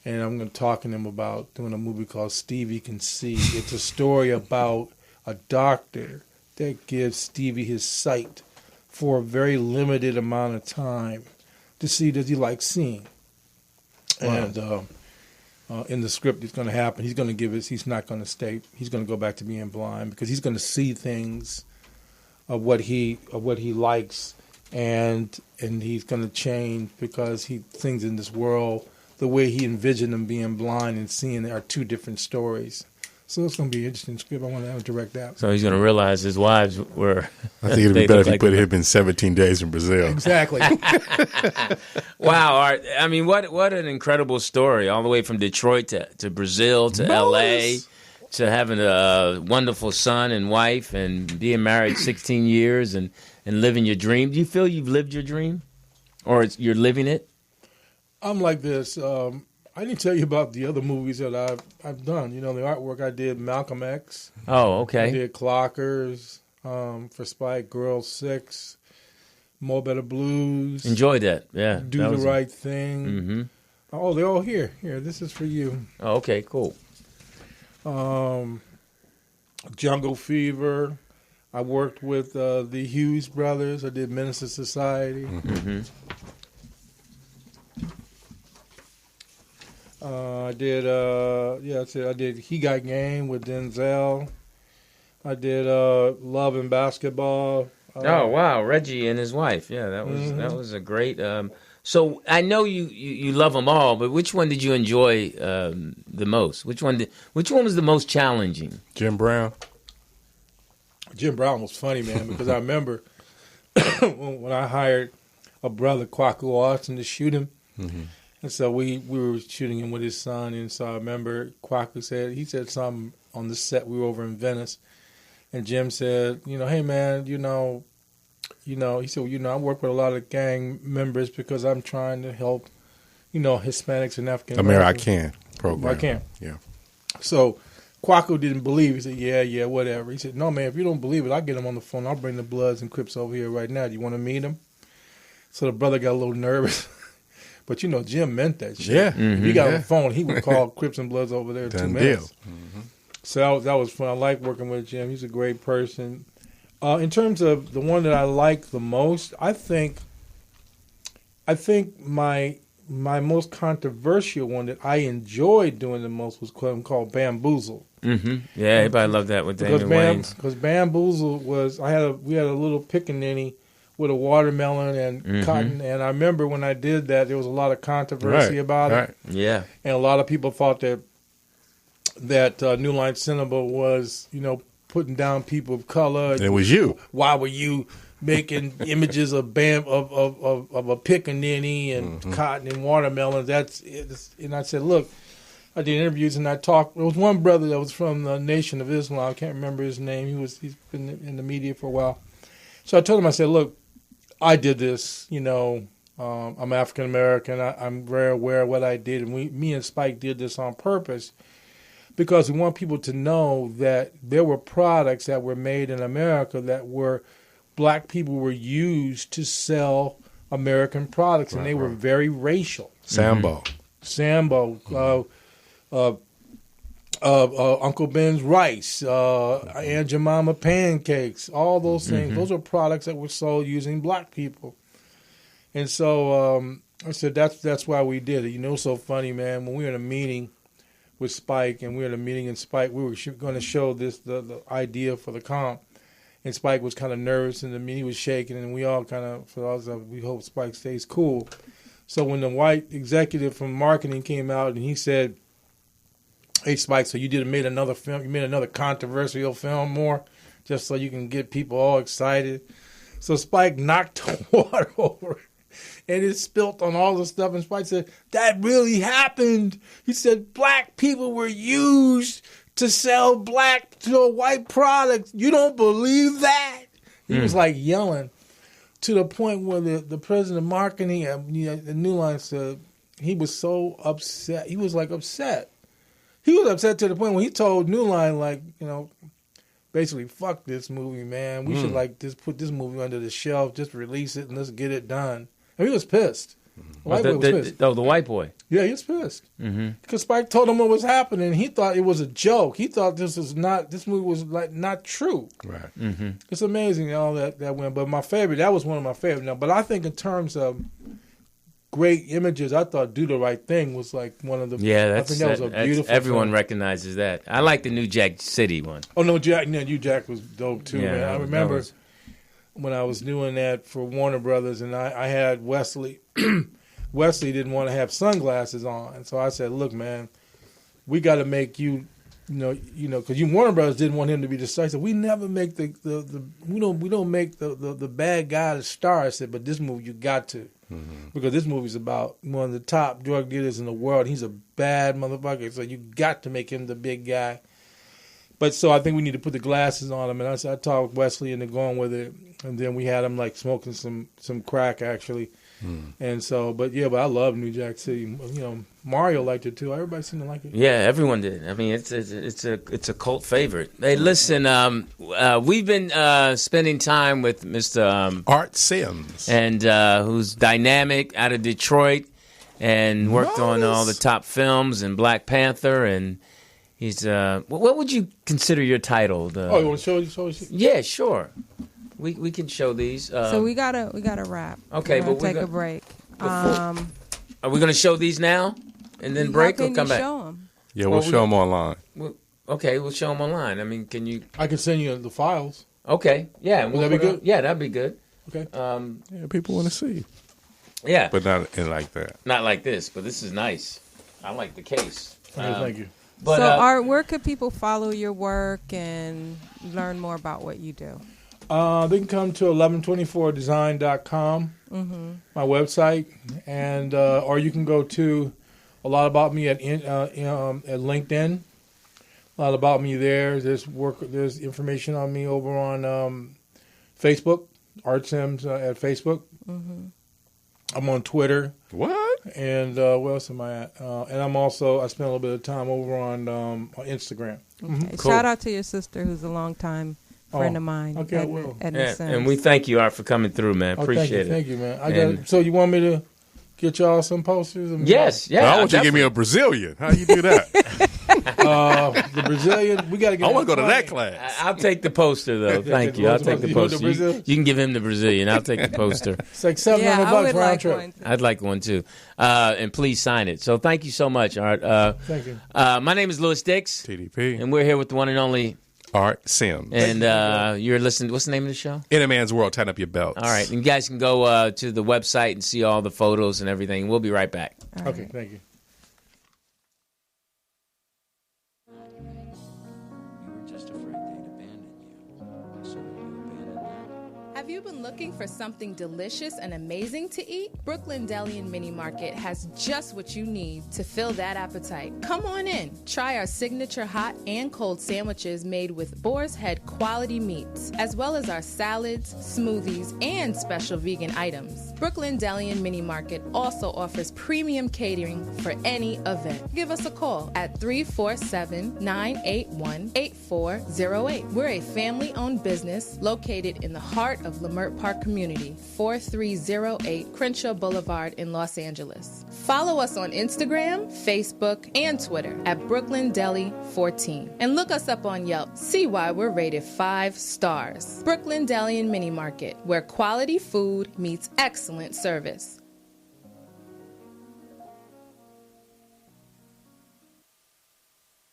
And I'm going to talk to him about doing a movie called Stevie Can See. It's a story about a doctor that gives Stevie his sight for a very limited amount of time to see does he like seeing. Wow. And in the script, it's going to happen. He's going to he's not going to stay. He's going to go back to being blind because he's going to see things of what he likes, and he's going to change because things in this world, the way he envisioned them being blind and seeing, are 2 different stories. So it's going to be an interesting script. I want to direct that. So he's going to realize his wives were... I think it'd be better if you put him in 17 Days in Brazil. Exactly. Wow, Art. I mean, what an incredible story, all the way from Detroit to Brazil to L.A., to having a wonderful son and wife and being married 16 years and living your dream. Do you feel you've lived your dream? Or you're living it? I'm like this. I didn't tell you about the other movies that I've done. The artwork I did, Malcolm X. Oh, okay. I did Clockers, for Spike, Girl 6, Mo Better Blues. Enjoyed that, yeah. Do the Right Thing. Mm-hmm. Oh, they're all here. Here, this is for you. Oh, okay, cool. Jungle Fever. I worked with the Hughes brothers. I did Minister Society. Mm-hmm. I did He Got Game with Denzel. I did Love and Basketball. Oh wow, Reggie and his wife. Yeah, that was a great. So I know you love them all, but which one did you enjoy the most? Which one was the most challenging? Jim Brown. Jim Brown was funny, man, because I remember when I hired a brother, Kwaku Austin, to shoot him. Mm-hmm. And so we were shooting him with his son, and so I remember Kwaku said something on the set. We were over in Venice, and Jim said, hey man, he said, I work with a lot of gang members because I'm trying to help, Hispanics and African Americans. American program. I can. Yeah. So Kwaku didn't believe. He said, yeah, whatever. He said, no man, if you don't believe it, I'll get him on the phone. I'll bring the Bloods and Crips over here right now. Do you want to meet him? So the brother got a little nervous. But, Jim meant that shit. Yeah. Mm-hmm. If he got on the phone, he would call Crips and Bloods over there in 2 minutes. Mm-hmm. So that was fun. I like working with Jim. He's a great person. In terms of the one that I like the most, I think my my most controversial one that I enjoyed doing the most was called Bamboozle. Mm-hmm. Yeah, everybody loved that with Damon Wayans. Because Bamboozle was, we had a little pickaninny with a watermelon and cotton, and I remember when I did that, there was a lot of controversy about it. Yeah, and a lot of people thought that New Line Cinema was, putting down people of color. It was you. Why were you making images of of a pickaninny and cotton and watermelon? And I said, look, I did interviews and I talked. There was one brother that was from the Nation of Islam. I can't remember his name. He's been in the media for a while. So I told him, I said, look, I did this. I'm African American. I'm very aware of what I did, and me and Spike did this on purpose because we want people to know that there were products that were made in America that were black people were used to sell American products, and they were very racial. Sambo. Uncle Ben's rice, Aunt Jemima pancakes, all those things. Those are products that were sold using black people. And so I said that's why we did it. It's so funny, man. When we were in a meeting with Spike, and we were in a meeting in Spike, we were going to show the idea for the comp. And Spike was kind of nervous, and the meeting was shaking, and we all kind of, we hope Spike stays cool. So when the white executive from marketing came out and he said, hey, Spike, so you made another film, you made another controversial film more, just so you can get people all excited. So Spike knocked the water over, and it spilt on all the stuff, and Spike said, that really happened. He said, black people were used to sell white products. You don't believe that? He was like yelling to the point where the president of marketing at the New Line said he was so upset. He was like upset. He was upset to the point when he told New Line, basically, fuck this movie, man. We should just put this movie under the shelf, just release it, and let's get it done. And he was pissed. The white boy was pissed. Oh, the white boy. Yeah, he was pissed. Because Spike told him what was happening. He thought it was a joke. He thought this movie was not true. Right. It's amazing all that went. But that was one of my favorites. Now, but I think in terms of great images, I thought Do the Right Thing was like one of the. Yeah, I think that was a beautiful. Everyone film. recognizes that. I like the New Jack City one. Oh no, New Jack was dope too. Yeah, man. I remember when I was doing that for Warner Brothers, and I had Wesley. Wesley didn't want to have sunglasses on, and so I said, "Look, man, we got to make you, because Warner Brothers didn't want him to be the star. So we never make we don't make the bad guy the star." I said, "But this movie, you got to." Because this movie's about one of the top drug dealers in the world. He's a bad motherfucker, so you got to make him the big guy. But so I think we need to put the glasses on him. And I talked with Wesley into going with it, and then we had him smoking some crack actually. And so, but I love New Jack City. Mario liked it too. Everybody seemed to like it. Yeah, everyone did. I mean, it's a cult favorite. Hey, listen, we've been spending time with Mr. Art SIMS, and who's dynamic out of Detroit, and worked on all the top films and Black Panther, and he's what would you consider your title? You want to show? Yeah, sure. We can show these. So we gotta wrap. Okay, but take a break. Are we gonna show these now and then break or come back? Show them? Yeah, we'll show them online. Okay, we'll show them online. I mean, can you? I can send you the files. Okay, yeah. Would that be good? Yeah, that'd be good. Okay. Yeah, people want to see. Yeah, but not in like that. Not like this, but this is nice. I like the case. Thank you. But, so, Art, where could people follow your work and learn more about what you do? They can come to 1124design.com, my website, and or you can go to a lot about me at LinkedIn. A lot about me there. There's information on me over on Facebook, Art SIMS at Facebook. I'm on Twitter. What? And where else am I at? And I spend a little bit of time over on Instagram. Okay. Cool. Shout out to your sister, who's a longtime friend of mine. Okay, I will. And we thank you, Art, for coming through, man. Appreciate it. Thank you, man. So you want me to get y'all some posters? Yes, yeah. I want you to give me a Brazilian. How you do that? The Brazilian, we got to get. I want to go to that class. I'll take the poster though. Thank you. I'll take the poster. You can give him the Brazilian. I'll take the poster. It's like $700 round trip. I'd like one too. And please sign it. So thank you so much, Art. Thank you. My name is Lewis Dix, TDP, and we're here with the one and only Art SIMS. And you're listening. What's the name of the show? In a Man's World. Tighten up your belts. All right, and you guys can go to the website and see all the photos and everything. We'll be right back. Okay, thank you. Have you been looking for something delicious and amazing to eat? Brooklyn Deli and Mini Market has just what you need to fill that appetite. Come on in. Try our signature hot and cold sandwiches made with Boar's Head quality meats, as well as our salads, smoothies, and special vegan items. Brooklyn Deli and Mini Market also offers premium catering for any event. Give us a call at 347-981-8408. We're a family-owned business located in the heart of Leimert Park Community, 4308 Crenshaw Boulevard in Los Angeles. Follow us on Instagram, Facebook, and Twitter at Brooklyn Deli 14. And look us up on Yelp. See why we're rated 5 stars. Brooklyn Deli and Mini Market, where quality food meets excellent service.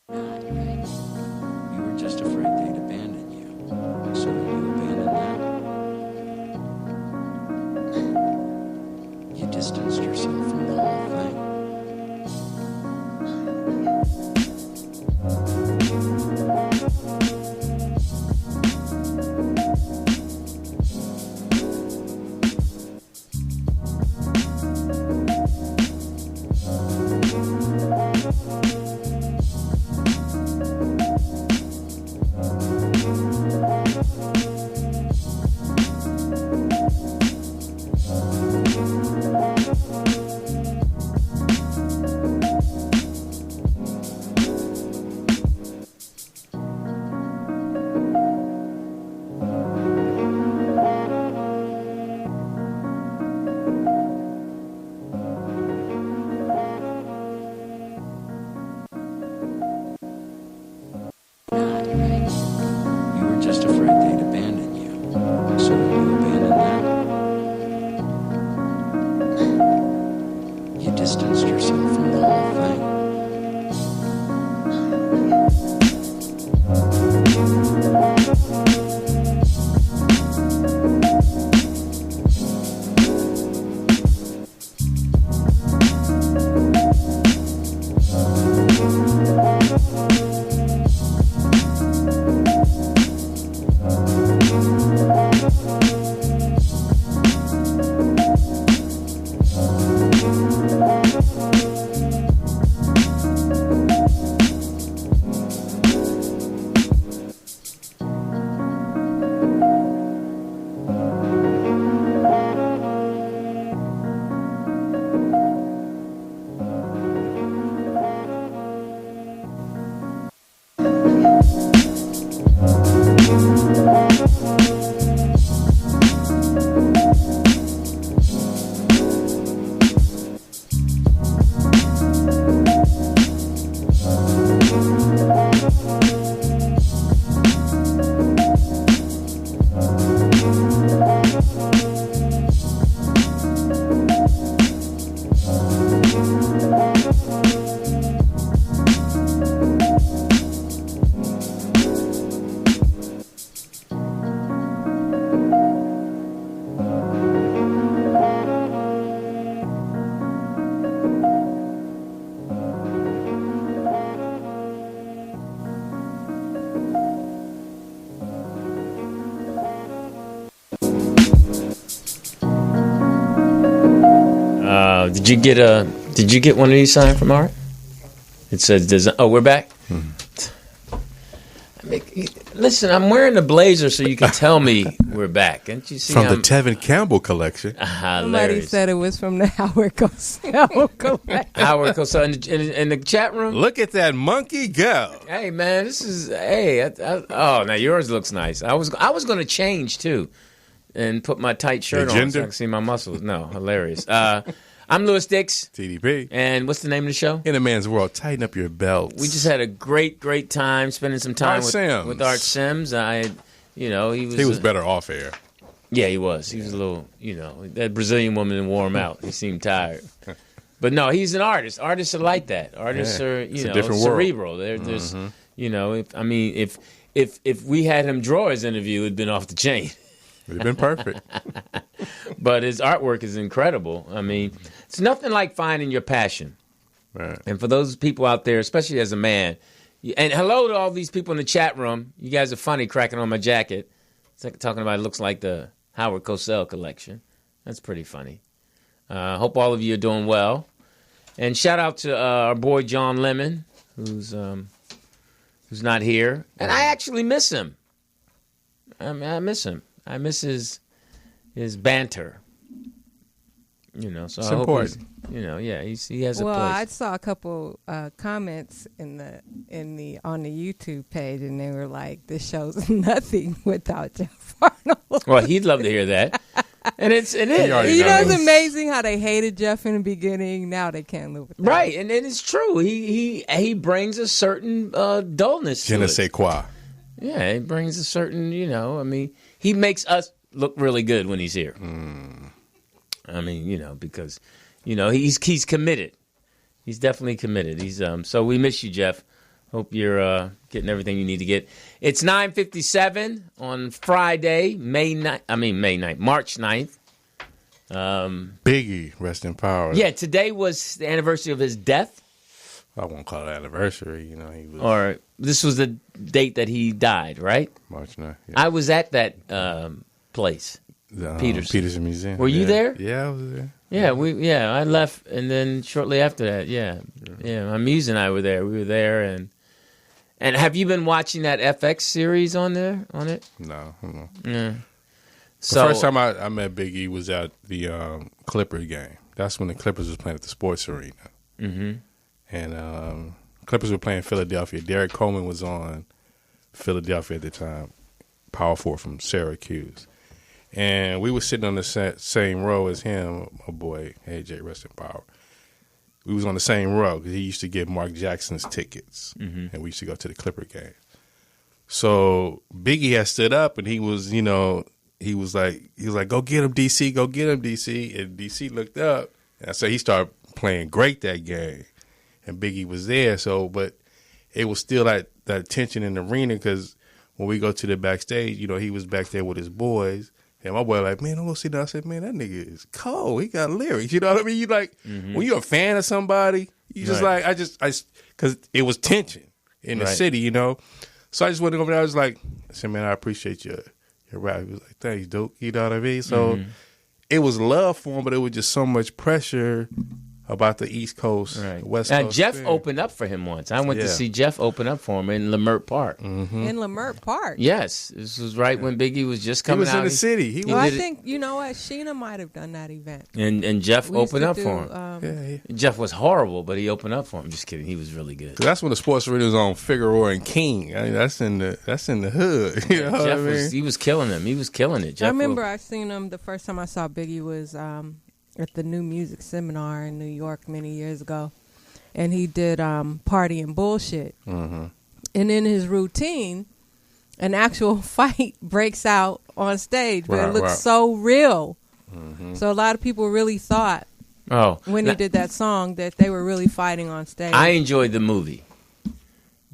You were just afraid they'd abandon you. So you abandoned them. You distanced yourself from the whole thing. Just afraid they'd abandon you. So you abandoned them. You distanced yourself from the whole thing. Did you get one of these signed from Art? It says, "Oh, we're back." Listen, I'm wearing the blazer so you can tell me we're back. Can't you see? From the Tevin Campbell collection. Somebody said it was from the Howard Cosell collection. Howard Cosell in the chat room. Look at that monkey go! Hey man, this is oh, now yours looks nice. I was going to change too, and put my tight shirt on so I can see my muscles. No, hilarious. I'm Lewis Dix. TDP. And what's the name of the show? In a Man's World. Tighten up your belts. We just had a great time spending some time with Art Sims. He was better off air. Yeah, he was. He was a little, that Brazilian woman didn't wore him out. He seemed tired. But no, he's an artist. Artists are like that. Artists are, cerebral. There's, if we had him draw his interview, it'd been off the chain. It'd been perfect. But his artwork is incredible. I mean, it's nothing like finding your passion. Right. And for those people out there, especially as a man, and hello to all these people in the chat room. You guys are funny cracking on my jacket. It's like talking about it looks like the Howard Cosell collection. That's pretty funny. Hope all of you are doing well. And shout out to our boy John Lemon, who's not here. And I actually miss him. I miss him. I miss his banter. So I hope important. he has a place. Well, I saw a couple comments on the YouTube page, and they were like, "This show's nothing without Jeff Arnold." Well, he'd love to hear that, and it is. It's amazing how they hated Jeff in the beginning. Now they can't live with that. Right, and it's true. He brings a certain dullness. Je ne sais quoi. Yeah, he brings a certain. He makes us look really good when he's here. Because, he's committed. He's definitely committed. He's so we miss you, Jeff. Hope you're getting everything you need to get. It's 9:57 on Friday, March 9th. Biggie, rest in power. Yeah, today was the anniversary of his death. I won't call it anniversary. He was. Or this was the date that he died, right? March 9th. Yeah. I was at that place. The Peterson Museum. Were you there? Yeah, I was there. Yeah, I left, and then shortly after that, my muse and I were there. We were there, and have you been watching that FX series on it? No. Yeah. The first time I met Big E was at the Clippers game. That's when the Clippers was playing at the sports arena. Mm-hmm. And Clippers were playing Philadelphia. Derek Coleman was on Philadelphia at the time, power forward from Syracuse. And we were sitting on the same row as him, my boy, AJ, rest in power. We was on the same row because he used to get Mark Jackson's tickets, and we used to go to the Clipper game. So Biggie had stood up, and he was like, go get him, DC, go get him, DC. And DC looked up, and so he started playing great that game, and Biggie was there. So, but it was still that tension in the arena because when we go to the backstage, he was back there with his boys. And my boy like, man, I'm going to see that. I said, man, that nigga is cold. He got lyrics. You know what I mean? You like, when you're a fan of somebody, you just like, because it was tension in the city, So I just went over there. I was like, I said, man, I appreciate your rap. He was like, thanks, Duke. You know what I mean? So it was love for him, but it was just so much pressure about the East Coast, West Coast. Now, Jeff opened up for him once. I went to see Jeff open up for him in Lamert Park. Mm-hmm. In Lamert Park? Yes. This was right when Biggie was just coming out. He was in the city. I think, you know what? Sheena might have done that event. And Jeff opened up for him. Jeff was horrible, but he opened up for him. Just kidding. He was really good. That's when the sports arena was on Figueroa and King. I mean, that's in the hood. You know Jeff what I mean? he was killing him. He was killing it. Jeff I remember I seen him the first time I saw Biggie was at the New Music Seminar in New York many years ago, and he did Party and Bullshit. Mm-hmm. And in his routine, an actual fight breaks out on stage, but it looks so real. Mm-hmm. So a lot of people really thought when he did that song that they were really fighting on stage. I enjoyed the movie.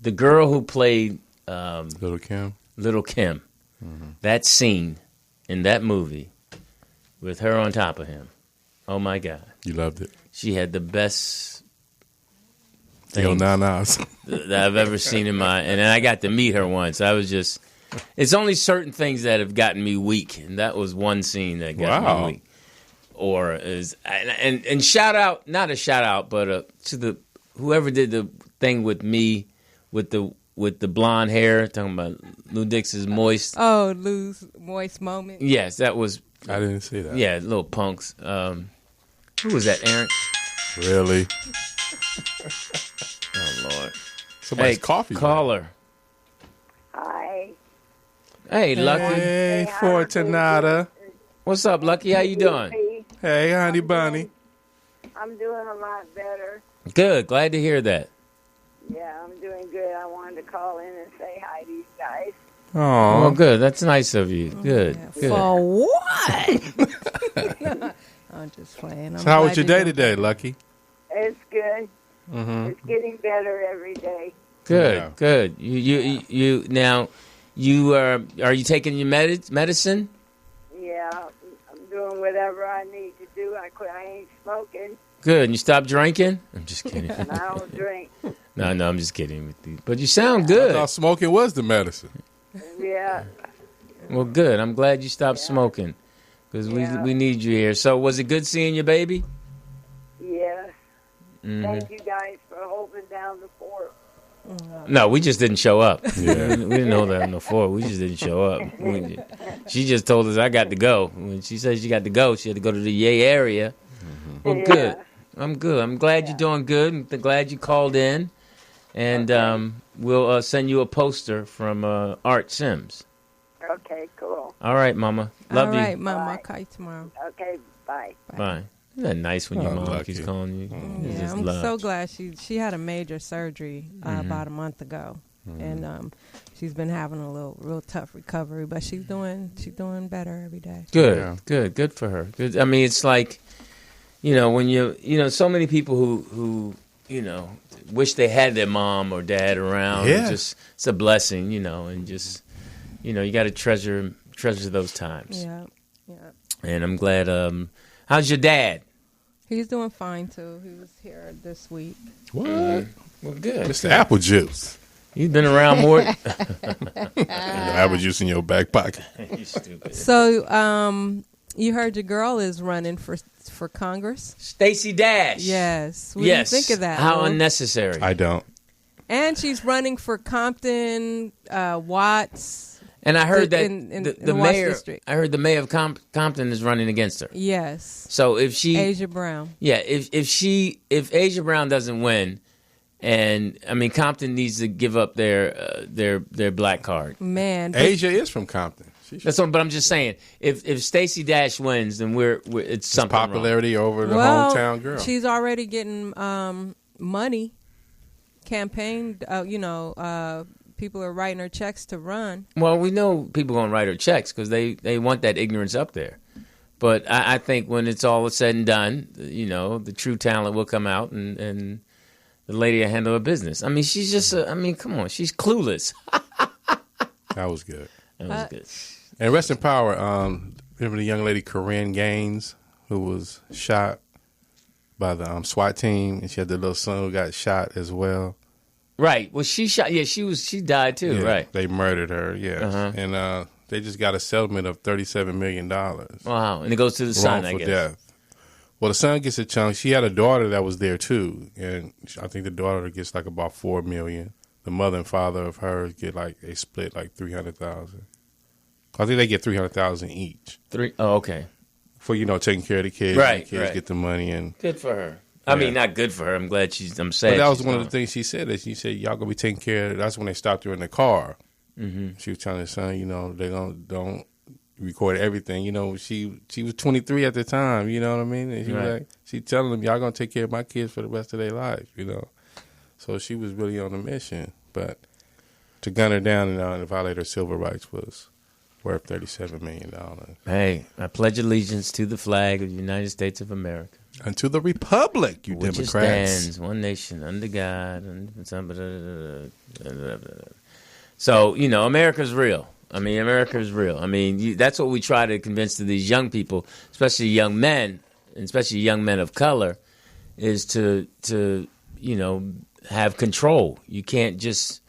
The girl who played Little Kim, that scene in that movie with her on top of him. Oh, my God. You loved it. She had the best thing that I've ever seen in my... And then I got to meet her once. I was just... It's only certain things that have gotten me weak, and that was one scene that got me weak. Or is... And shout out, not a shout out, but to the whoever did the thing with me with the blonde hair, talking about Lou Dix's Moist. Oh, Lou's Moist moment. Yes, that was... I didn't see that. Yeah, little punks. Who was that, Aaron? Really? Oh, Lord. Somebody's coffee. Caller. Hi. Hey, Lucky. Hey, Fortunata. What's up, Lucky? How you doing? Hey, honey bunny. I'm doing a lot better. Good. Glad to hear that. Yeah, I'm doing good. I wanted to call in and say hi to you guys. Oh, good. That's nice of you. Good. Yeah. Good. For what? I'm just playing. So how was your day today, Lucky? It's good. Mm-hmm. It's getting better every day. Good. Yeah. Good. You now. You are you taking your medicine? Yeah, I'm doing whatever I need to do. I ain't smoking, Good. And you stopped drinking? I'm just kidding. and I don't drink. No, I'm just kidding with you. But you sound I good. thought smoking was the medicine. Yeah. Well, good. I'm glad you stopped smoking because we need you here. So, was it good seeing your baby? Yes. Mm-hmm. Thank you guys for holding down the fort. No, we just didn't show up. Yeah. We didn't know that before. We just didn't show up. She just told us I got to go. When she said she got to go, she had to go to the Yay area. Mm-hmm. Well, good. I'm good. I'm glad you're doing good. I'm glad you called in. And we'll send you a poster from Art SIMS. Okay, cool. All right, Mama. Love you. All right, Mama. I'll call you tomorrow. Okay, bye. Bye. Isn't that nice when your mom Lucky. keeps calling you? It's Yeah, just I'm love. so glad she had a major surgery about a month ago, and she's been having a real tough recovery, but she's doing better every day. Good, Yeah. good for her. Good. I mean, it's like, when so many people who wish they had their mom or dad around. Yeah. It's a blessing, and just you got to treasure those times. Yeah. And I'm glad. How's your dad? He's doing fine too. He was here this week. What? Well, good. Mr. Apple Juice. You've been around more. Apple juice in your back pocket. You stupid. So, you heard your girl is running for Congress? Stacey Dash. Yes. What Yes. do you think of that? How Lou? unnecessary. I don't. And she's running for Compton, Watts. And I heard that in the the Watts mayor. district. I heard the mayor of Compton is running against her. Yes. So if she, Asia Brown. yeah, if Asia Brown doesn't win, and I mean Compton needs to give up their black card. Man. but- Asia is from Compton. That's what. But I'm just saying, if Stacey Dash wins, then it's something wrong. Popularity over the well, hometown girl. she's already getting money, campaign, people are writing her checks to run. Well, we know people gonna write her checks because they want that ignorance up there. But I think when it's all said and done, the true talent will come out and the lady will handle her business. I mean, she's just come on, she's clueless. That was good. That was good. And rest in power. Remember the young lady Corinne Gaines who was shot by the SWAT team, and she had the little son who got shot as well. Right. Well, she shot. Yeah, she died too. Yeah, right. They murdered her. Yes. Uh-huh. And they just got a settlement of $37 million. Wow. And it goes to the son, I Wrongful guess. death. Well, the son gets a chunk. She had a daughter that was there too, and I think the daughter gets like about $4 million. The mother and father of hers get they split like $300,000. I think they get $300,000 each. Oh, okay. For taking care of the kids. Right, And the kids right. get the money and. Good for her. I mean, not good for her. I'm glad I'm sad. But that was she's one of gone. the things she said. That she said, "Y'all gonna be taking care of." That's when they stopped her in the car. Mm-hmm. She was telling her son, they don't record everything. She was 23 at the time. You know what I mean? And she was Right. she telling them, "Y'all gonna take care of my kids for the rest of their life." So she was really on a mission. But to gun her down and violate her civil rights was worth $37 million. Hey, I pledge allegiance to the flag of the United States of America. And to the republic, you which Democrats. stands one nation under God. So, America's real. I mean, America's real. I mean, that's what we try to convince to these young people, especially young men, and especially young men of color, is to have control. You can't just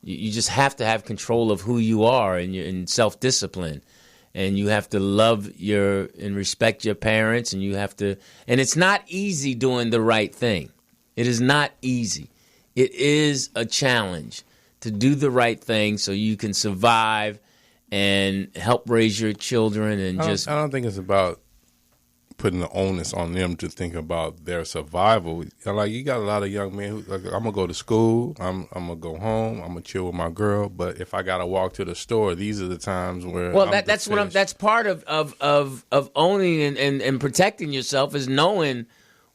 you just have to have control of who you are and self-discipline. And you have to love and respect your parents, and and it's not easy doing the right thing. It is not easy. It is a challenge to do the right thing so you can survive and help raise your children and I don't think it's about putting the onus on them to think about their survival. You got a lot of young men who I'm gonna go to school, I'm gonna go home, I'm gonna chill with my girl. But if I gotta walk to the store, these are the times where that's part of owning and protecting yourself is knowing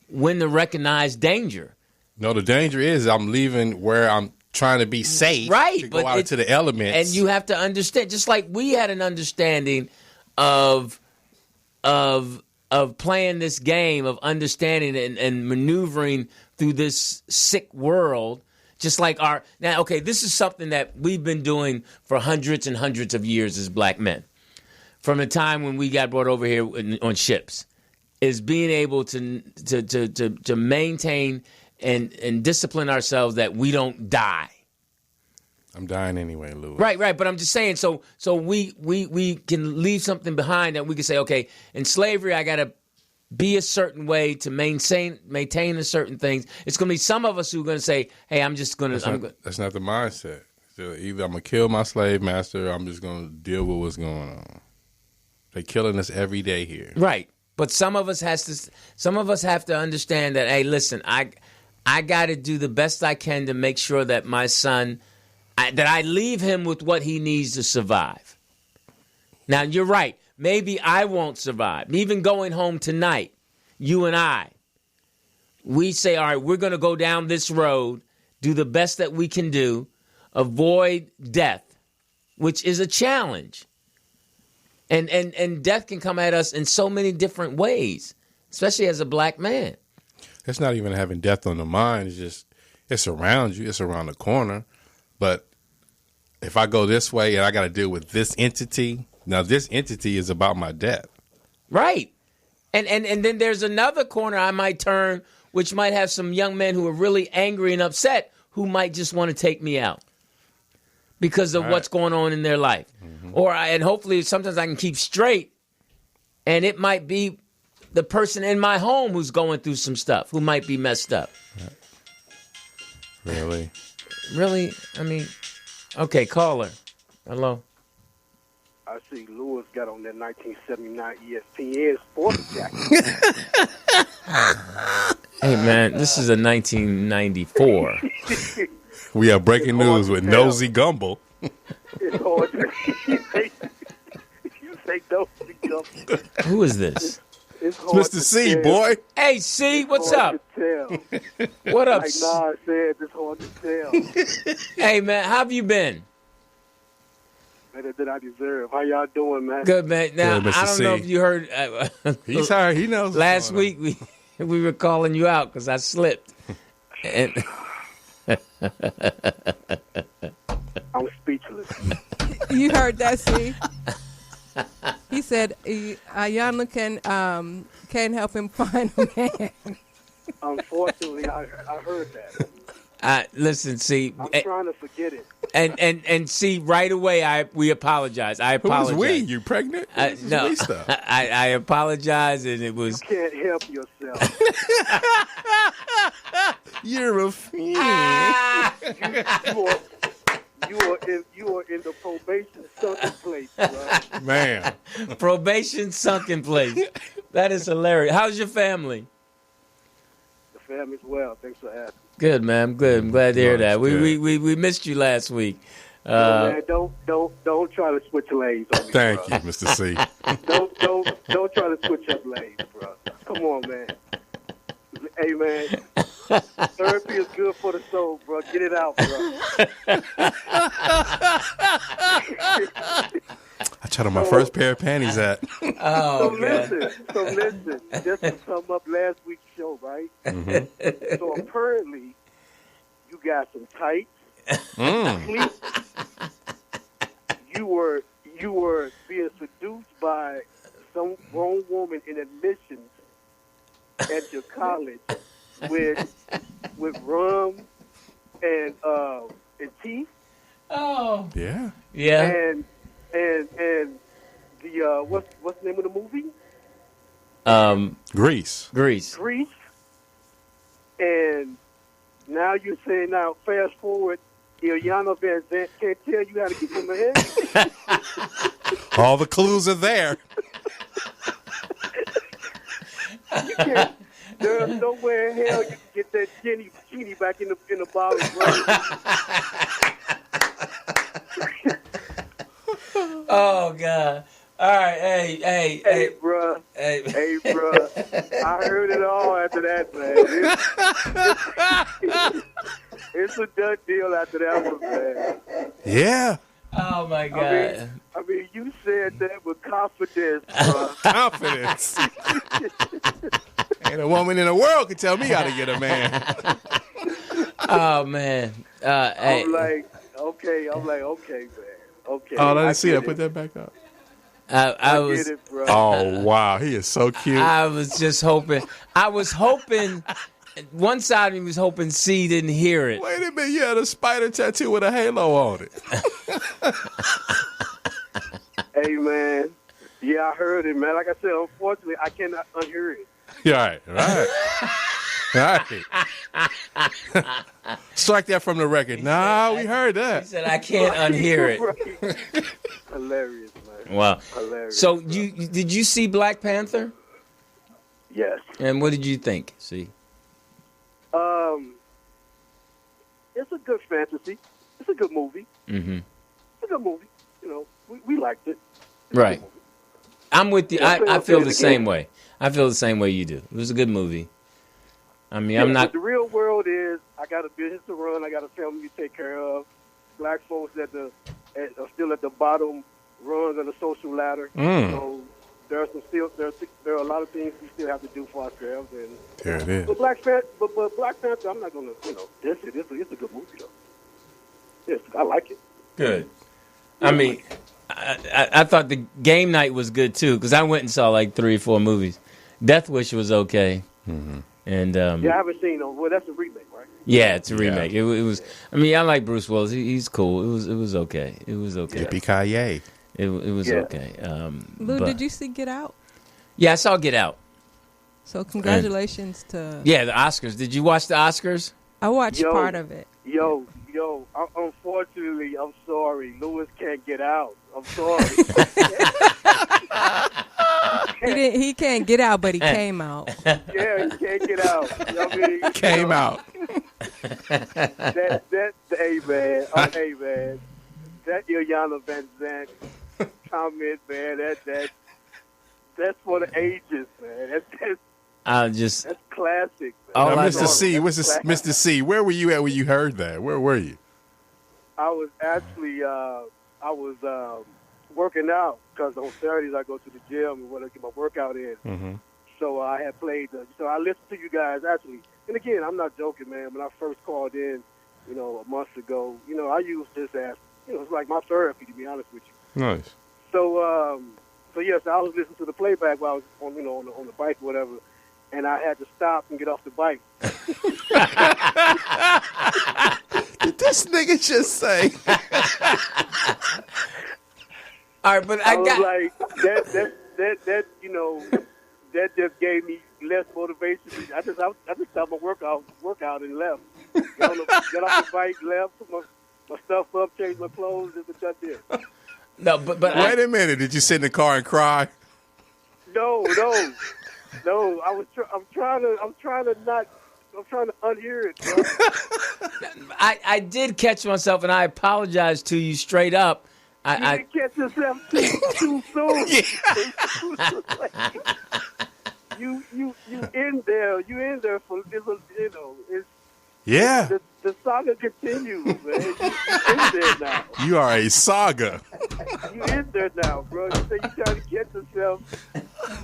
when to recognize danger. No, the danger is I'm leaving where I'm trying to be safe, right? To go out into the elements, and you have to understand. Just like we had an understanding of playing this game, of understanding and maneuvering through this sick world. Just like this is something that we've been doing for hundreds and hundreds of years as black men. From the time when we got brought over here on ships, is being able to maintain and discipline ourselves that we don't die. I'm dying anyway, Lewis. Right. But I'm just saying, so we can leave something behind that we can say, okay, in slavery, I got to be a certain way to maintain a certain things. It's going to be some of us who are going to say, hey, I'm just going to... That's not the mindset. So either I'm going to kill my slave master or I'm just going to deal with what's going on. They're killing us every day here. Right. But some of us have to understand that, hey, listen, I got to do the best I can to make sure that my son... that I leave him with what he needs to survive. Now, you're right. Maybe I won't survive. Even going home tonight, you and I, we say, all right, we're going to go down this road, do the best that we can do, avoid death, which is a challenge. And death can come at us in so many different ways, especially as a black man. It's not even having death on the mind. It's around you. It's around the corner. But if I go this way and I got to deal with this entity, now this entity is about my death. Right. And then there's another corner I might turn, which might have some young men who are really angry and upset who might just want to take me out because of what's going on in their life. Mm-hmm. And hopefully sometimes I can keep straight, and it might be the person in my home who's going through some stuff, who might be messed up. Really? Really? I mean, okay, caller. Hello. I see Lewis got on that 1979 ESPN sports jacket. Hey, man, this is a 1994. We have breaking news with Nosy Gumble. It's hard to you say Nosy Gumble. Who is this? It's Mr. C, tell. Boy. Hey, C, what's up? What up? Like Nas said, it's hard to tell. Hey, man, how have you been? Better than I deserve. How y'all doing, man? Good, man. Now, good, I don't know if you heard. He's hard. He knows. Last week, we were calling you out because I slipped. And I'm speechless. You heard that, C? He said Ayanna can help him find a man. Unfortunately, I heard that. Listen, see, I'm trying to forget it. And see, right away, we apologize. I apologize. Who's we? You pregnant? No, I apologize, and it was. You can't help yourself. You're a fiend. You are in the probation sunken place, bro. Man. Probation sunken place. That is hilarious. How's your family? The family's well. Thanks for asking. Good, man. I'm good. I'm glad to hear that. We missed you last week. Man, don't try to switch lanes on me. Thank you, Mr. C. Don't try to switch up lanes, bro. Come on, man. Hey, man. Therapy is good for the soul, bro. Get it out, bro. I tried on my first pair of panties at. So listen. Just to sum up last week's show, right? Mm-hmm. So apparently, you got some tights. You were being seduced by some grown woman in admissions at your college with rum and teeth. Oh. Yeah. And the what's the name of the movie? Grease. And now you're saying, now fast forward, Ilyana Van Zant can't tell you how to get from ahead. All the clues are there. You can't. There's nowhere in hell you can get that genie back in the bottle. Oh God. All right, hey, bruh. hey, bruh. I heard it all after that, man. It's a done deal after that one, man. Yeah. Oh my God. I mean, you said that with confidence, bruh. Confidence. Ain't a woman in the world can tell me how to get a man. Oh man. Hey. I'm like, okay, man. Okay. Oh, let me see that. Put that back up. I was. Get it, bro. Oh wow, he is so cute. I was just hoping. I was hoping. One side of me was hoping C didn't hear it. Wait a minute, you had a spider tattoo with a halo on it. Hey, man. Yeah, I heard it, man. Like I said, unfortunately, I cannot unhear it. Yeah, right. Strike that from the record. Nah, we heard that. He said I can't unhear it. Right. Hilarious, man. Wow. Hilarious. So did you see Black Panther? Yes. And what did you think? See. It's a good fantasy. It's a good movie. Mm-hmm. It's a good movie. You know, we liked it. Right. I'm with you. I feel the same way. I feel the same way you do. It was a good movie. I mean, I'm not. The real world is I got a business to run. I got a family to take care of. Black folks are still at the bottom rungs of the social ladder. So there are a lot of things we still have to do for ourselves. And there it is. But Black Panther, I'm not gonna diss it. It's a good movie though. Yes, I like it. Good. I mean, I thought the game night was good too because I went and saw like 3 or 4 movies. Death Wish was okay. Mm-hmm. And I haven't seen them. Well, that's a remake, right? Yeah, it's a remake. Yeah. It was. I mean, I like Bruce Willis. He's cool. It was okay. It was okay. Yippee-ki-yay. It was okay. Lou, did you see Get Out? Yeah, I saw Get Out. So congratulations to... Yeah, the Oscars. Did you watch the Oscars? I watched part of it. Unfortunately, I'm sorry. Lewis can't get out. I'm sorry. He can't get out, but he came out. Yeah, he can't get out. I mean, came out. Hey man, that Ilyana Van Zandt comment, man, that's for the ages, man. That's classic. Man. Now, Mr. C, what's this, Mr. C? Where were you at when you heard that? Where were you? I was actually working out because on Saturdays I go to the gym and want to get my workout in. Mm-hmm. So I had played. So I listened to you guys actually. And again, I'm not joking, man. When I first called in, a month ago, I used this as, it's like my therapy, to be honest with you. Nice. So yes, I was listening to the playback while I was on, on the bike or whatever, and I had to stop and get off the bike. Did this nigga just say? All right, but I was like, that just gave me less motivation. I just stopped my workout and left. Got off the bike, left, put my stuff up, changed my clothes, and that's it. No, but wait a minute. Did you sit in the car and cry? No. I'm trying to unhear it, bro. I did catch myself, and I apologize to you straight up. You didn't catch yourself too soon. You in there for it's. Yeah. The saga continues, man. You in there now. You are a saga. You in there now, bro. You say you trying to catch yourself.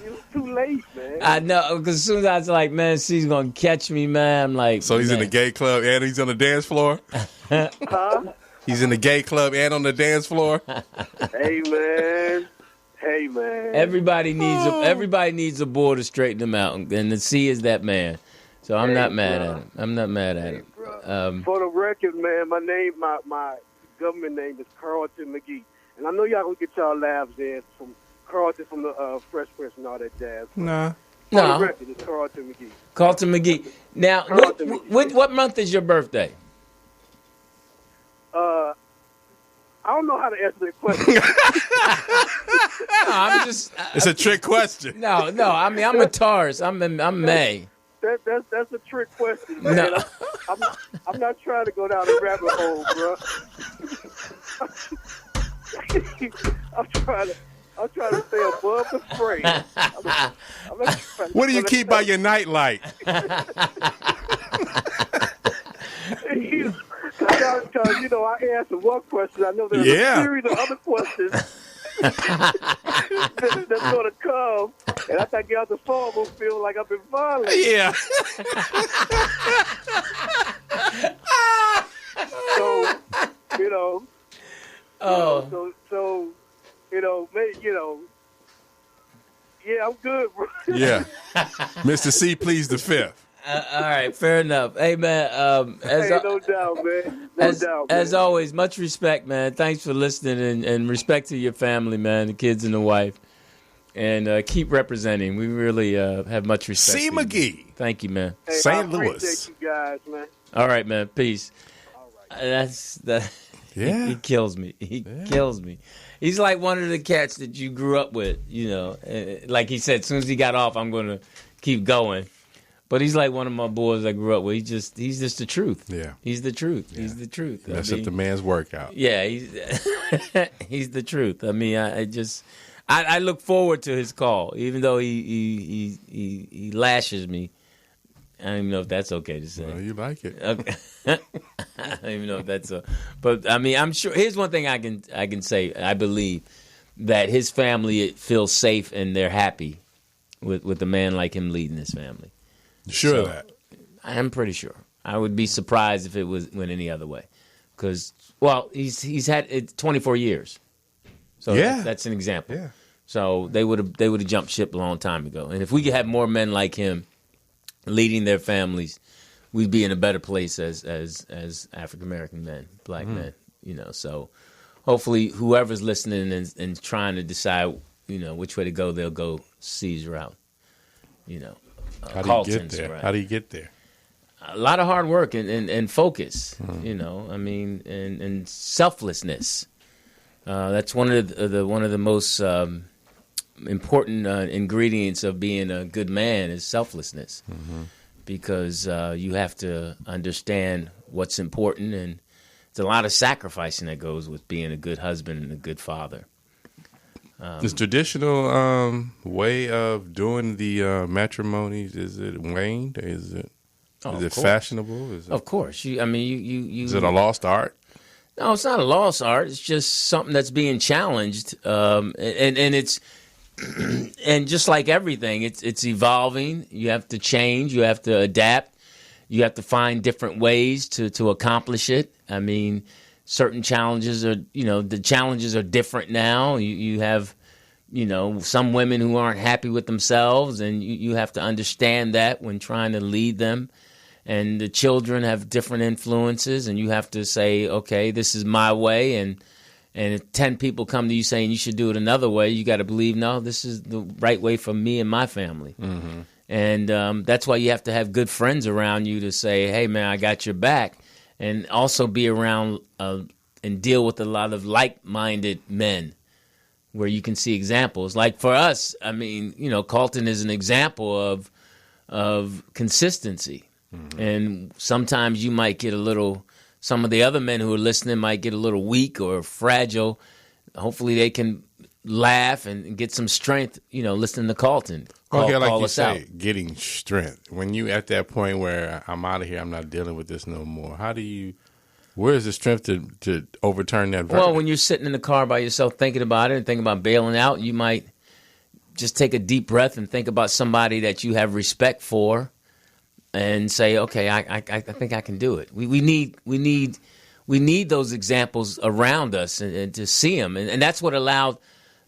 It's too late, man. I know, because as soon as I was like, man, she's going to catch me, man, I'm like... So he's in the gay club and he's on the dance floor? Huh? He's in the gay club and on the dance floor? Hey, man. Everybody needs a board to straighten them out, and the C is that man. So I'm not mad at him. I'm not mad at him. For the record, man, my government name is Carlton McGee. And I know y'all gonna get y'all laughs in from Carlton from the Fresh Prince and all that jazz. Nah. For the record, it's Carlton McGee. Carlton McGee. Now, what month is your birthday? I don't know how to answer that question. No, I'm just... It's a trick question. No. I mean, I'm a Taurus. I'm May. That's a trick question, man. No. I'm not trying to go down a rabbit hole, bro. I'm I'm trying to stay above the fray. What do you keep by your nightlight? Because, you know, I answered one question. I know there's a series of other questions that's going to come. And I think out the phone will feel like I've been violated. Yeah. So, you know. So, you know, maybe, you know. Yeah, I'm good, bro. Yeah. Mr. C, please the fifth. All right, fair enough. Hey, man. No doubt, man. No doubt, man. As always, much respect, man. Thanks for listening and respect to your family, man, the kids and the wife. And keep representing. We really have much respect. C. McGee. Thank you, man. Hey, St. Louis. I appreciate you guys, man. All right, man. Peace. All right. That. Yeah. He kills me. He kills me. He's like one of the cats that you grew up with, you know. Like he said, as soon as he got off, I'm going to keep going. But he's like one of my boys I grew up with. He's just the truth. Yeah. He's the truth. Yeah. He's the truth. Mess up the man's workout. Yeah, he's the truth. I mean, I look forward to his call, even though he lashes me. I don't even know if that's okay to say. Well, you like it. Okay. I don't even know if that's but I mean, I'm sure. Here's one thing I can say. I believe that his family feels safe and they're happy with a man like him leading his family. Sure of that? I'm pretty sure. I would be surprised if it went any other way, because he's had it 24 years. So that's an example. Yeah. So they would have jumped ship a long time ago. And if we could have more men like him leading their families, we'd be in a better place as African American men, black men. You know, so hopefully whoever's listening and trying to decide, you know, which way to go, they'll go C's route. You know, how do you get there? Route. How do you get there? A lot of hard work and focus. You know, I mean, and selflessness. That's one of the most important ingredients of being a good man is selflessness, because you have to understand what's important, and there's a lot of sacrificing that goes with being a good husband and a good father. This traditional way of doing the matrimonies, is it waned? Is it fashionable? Of course. You is it a lost art? No, it's not a lost art. It's just something that's being challenged, and it's and just like everything, it's evolving. You have to change. You have to adapt. You have to find different ways to accomplish it. I mean, certain challenges are, the challenges are different now. You have, some women who aren't happy with themselves, and you have to understand that when trying to lead them. And the children have different influences, and you have to say, okay, this is my way. And if 10 people come to you saying you should do it another way, you got to believe, no, this is the right way for me and my family. Mm-hmm. And that's why you have to have good friends around you to say, hey, man, I got your back. And also be around and deal with a lot of like-minded men where you can see examples. Like for us, I mean, Carlton is an example of consistency. Mm-hmm. And sometimes you might get some of the other men who are listening might get a little weak or fragile. Hopefully they can laugh and get some strength, listening to Carlton. Like you say, getting strength. When you at that point where I'm out of here, I'm not dealing with this no more, where is the strength to overturn that verdict? Well, when you're sitting in the car by yourself thinking about it and thinking about bailing out, you might just take a deep breath and think about somebody that you have respect for. And say, okay, I think I can do it. We need those examples around us and to see them, and that's what allowed,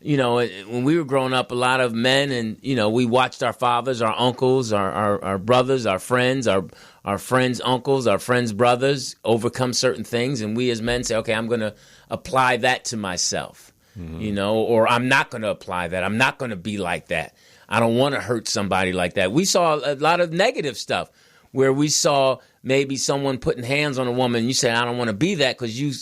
when we were growing up, a lot of men, and we watched our fathers, our uncles, our brothers, our friends, our friends' uncles, our friends' brothers overcome certain things, and we as men say, okay, I'm going to apply that to myself, or I'm not going to apply that. I'm not going to be like that. I don't want to hurt somebody like that. We saw a lot of negative stuff where we saw maybe someone putting hands on a woman and you said, I don't want to be that, because you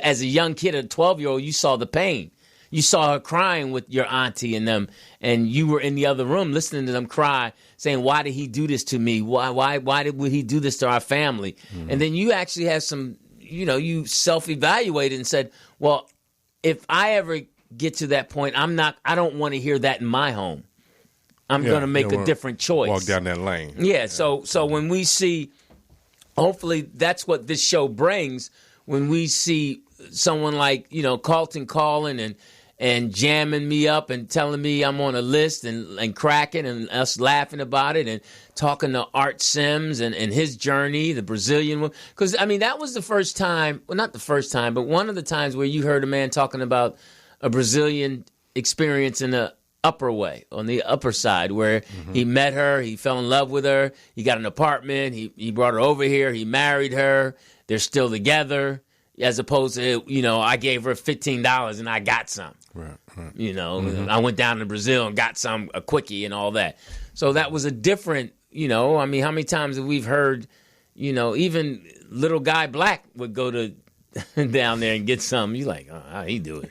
as a young kid, a 12-year-old, you saw the pain. You saw her crying with your auntie and them, and you were in the other room listening to them cry, saying, why did he do this to me? Why would he do this to our family? Mm-hmm. And then you actually have some, you self-evaluated and said, well, if I ever get to that point. I don't want to hear that in my home. I'm going to make a different choice. Walk down that lane. Yeah. So when we see, hopefully that's what this show brings. When we see someone like, Carlton calling and jamming me up and telling me I'm on a list and cracking and us laughing about it and talking to Art Sims and his journey, the Brazilian one. Because, that was the first time, well, not the first time, but one of the times where you heard a man talking about a Brazilian experience in the upper way, on the upper side, where he met her, he fell in love with her, he got an apartment, he brought her over here, he married her, they're still together, as opposed to, I gave her $15 and I got some. Right. I went down to Brazil and got a quickie and all that. So that was a different, how many times have we heard, even little guy Black would go to down there and get some. You like, oh, how he do it?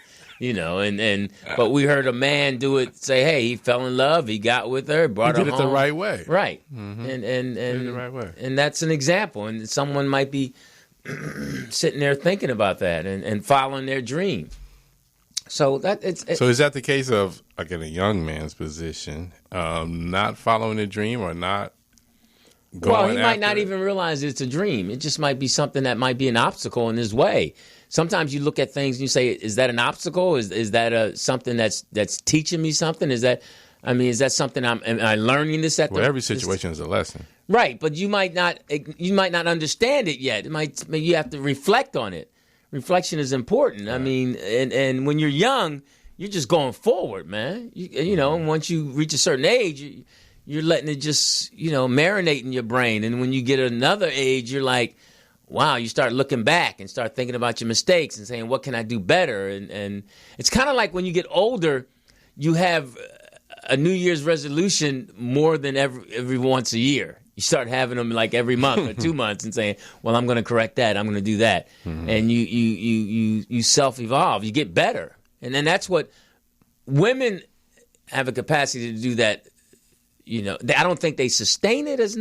But we heard a man do it, say, hey, he fell in love, he got with her, brought her home. He did it the right way. Right. Mm-hmm. And did it the right way. And that's an example. And someone might be sitting there thinking about that and following their dream. So is that the case of, like, in a young man's position, not following a dream or not going Well, he might after not even realize it's a dream. It just might be something that might be an obstacle in his way. Sometimes you look at things and you say, is that an obstacle? Is that something that's teaching me something? Is that something am I learning this at every situation is a lesson. Right, but you might not understand it yet. You have to reflect on it. Reflection is important. Right. And when you're young, you're just going forward, man. And once you reach a certain age, you're letting it just, marinate in your brain. And when you get another age, you're like, wow, you start looking back and start thinking about your mistakes and saying, what can I do better? And it's kind of like when you get older, you have a New Year's resolution more than every once a year. You start having them like every month or 2 months and saying, well, I'm going to correct that. I'm going to do that. Mm-hmm. And you self-evolve. You get better. And then that's what women have a capacity to do that. I don't think they sustain it as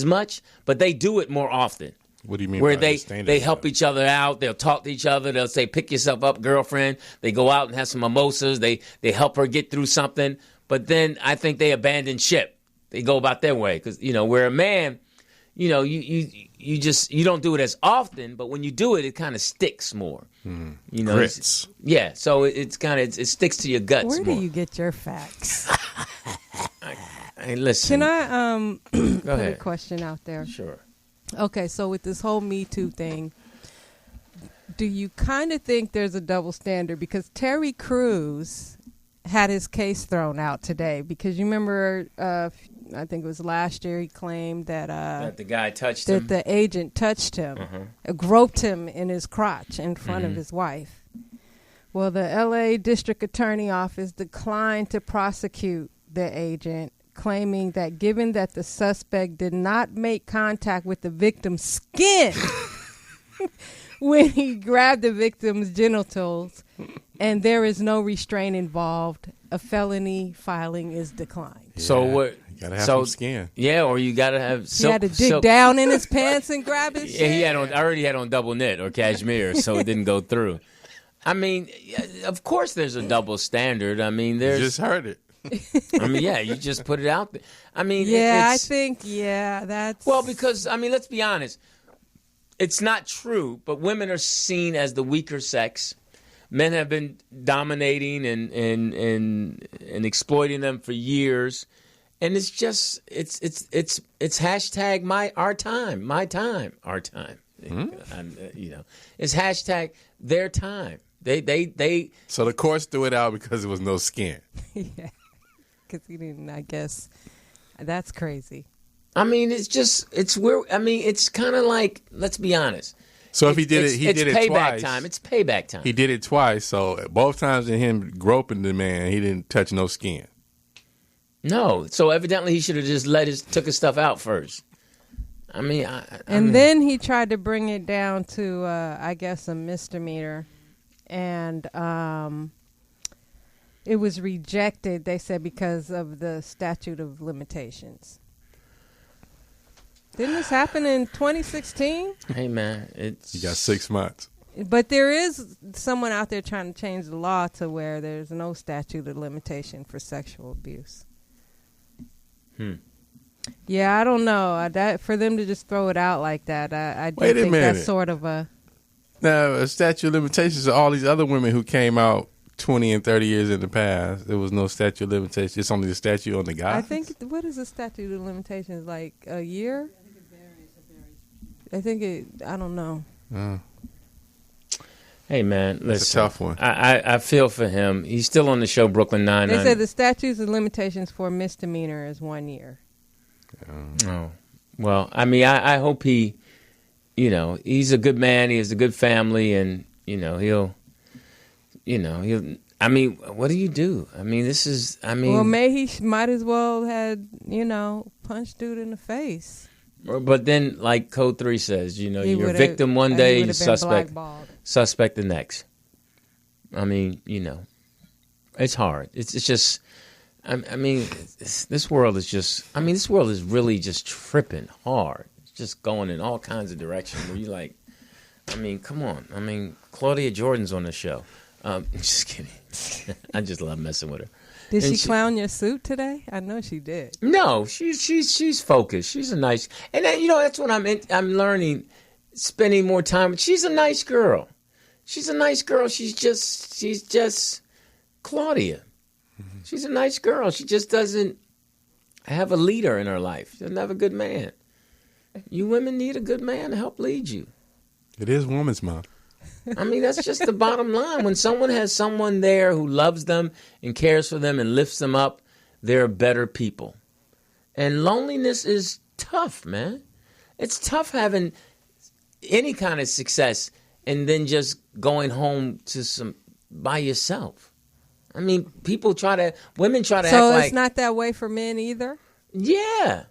much, but they do it more often. What do you mean? Where they help each other out. They'll talk to each other. They'll say, pick yourself up, girlfriend. They go out and have some mimosas. They help her get through something. But then I think they abandon ship. They go about their way. Because, where a man, you don't do it as often. But when you do it, it kind of sticks more. Grits. Yeah. So it's kind of, it sticks to your guts more. Where do you get your facts? Hey, listen. Can I put ahead. A question out there? Sure. Okay, so with this whole Me Too thing, do you kind of think there's a double standard? Because Terry Crews had his case thrown out today. Because you remember, I think it was last year, he claimed that the guy touched him. That the agent touched him, groped him in his crotch in front of his wife. Well, the L.A. District Attorney Office declined to prosecute the agent, claiming that given that the suspect did not make contact with the victim's skin when he grabbed the victim's genitals and there is no restraint involved, a felony filing is declined. Yeah, so what? You gotta have some skin. Yeah, or you gotta have silk. He had to dig down in his pants and grab his shit. He already had on double knit or cashmere, so it didn't go through. Of course there's a double standard. You just heard it. You just put it out there. I think that's... Well, because, let's be honest. It's not true, but women are seen as the weaker sex. Men have been dominating and exploiting them for years. And it's just, it's hashtag our time. It's hashtag their time. They. So the courts threw it out because there was no skin. Yeah. Because he didn't, I guess. That's crazy. It's kind of like, let's be honest. So if he did it, he did it twice. It's payback time. He did it twice. So both times in him groping the man, he didn't touch no skin. No. So evidently he should have just took his stuff out first. Then he tried to bring it down to, I guess, a misdemeanor. And it was rejected, they said, because of the statute of limitations. Didn't this happen in 2016? Hey, man. You got 6 months. But there is someone out there trying to change the law to where there's no statute of limitation for sexual abuse. Yeah, I don't know. For them to just throw it out like that, I do think that's sort of a... Now, a statute of limitations are all these other women who came out 20 and 30 years in the past. There was no statute of limitations. It's only the statute on the guys. I think, what is the statute of limitations, like a year? I think it varies. I don't know. Hey, man, listen. It's a tough one. I feel for him. He's still on the show, Brooklyn Nine-Nine. They said the statutes of limitations for misdemeanor is 1 year. Oh. Well, I mean, I hope he, he's a good man. He has a good family, and, he'll, I mean, what do you do? I mean, Well, he might as well had, punched dude in the face. But then, like Code 3 says, you're a victim one day, you're suspect the next. I mean, it's hard. It's just, I mean, this world is really just tripping hard. It's just going in all kinds of directions where you like, I mean, come on. I mean, Claudia Jordan's on the show. Just kidding. I just love messing with her. Did she clown your suit today? I know she did. No, she's focused. She's a nice, and that's what I'm learning, spending more time. She's a nice girl. She's a nice girl. She's just Claudia. Mm-hmm. She's a nice girl. She just doesn't have a leader in her life. She doesn't have a good man. You women need a good man to help lead you. It is Women's Month. I mean, that's just the bottom line. When someone has someone there who loves them and cares for them and lifts them up, they're better people. And loneliness is tough, man. It's tough having any kind of success and then just going home to by yourself. I mean, women try to act like... So it's not that way for men either? Yeah.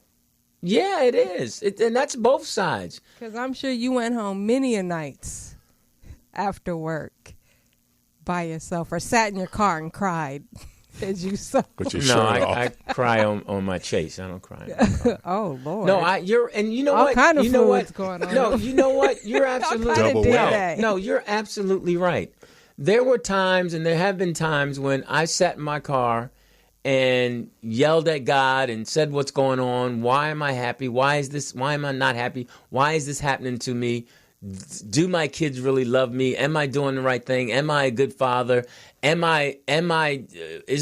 Yeah, it is. And that's both sides. Because I'm sure you went home many a nights after work by yourself or sat in your car and cried as you suffered. No, I cry on my chase. I don't cry. Oh, Lord. No, and you know all what? Kind of you know what's what? going on. No, you know what? You're absolutely no, you're absolutely right. There were times, and there have been times when I sat in my car and yelled at God and said what's going on. Why am I happy? Why am I not happy? Why is this happening to me? Do my kids really love me? Am I doing the right thing? Am I a good father? Is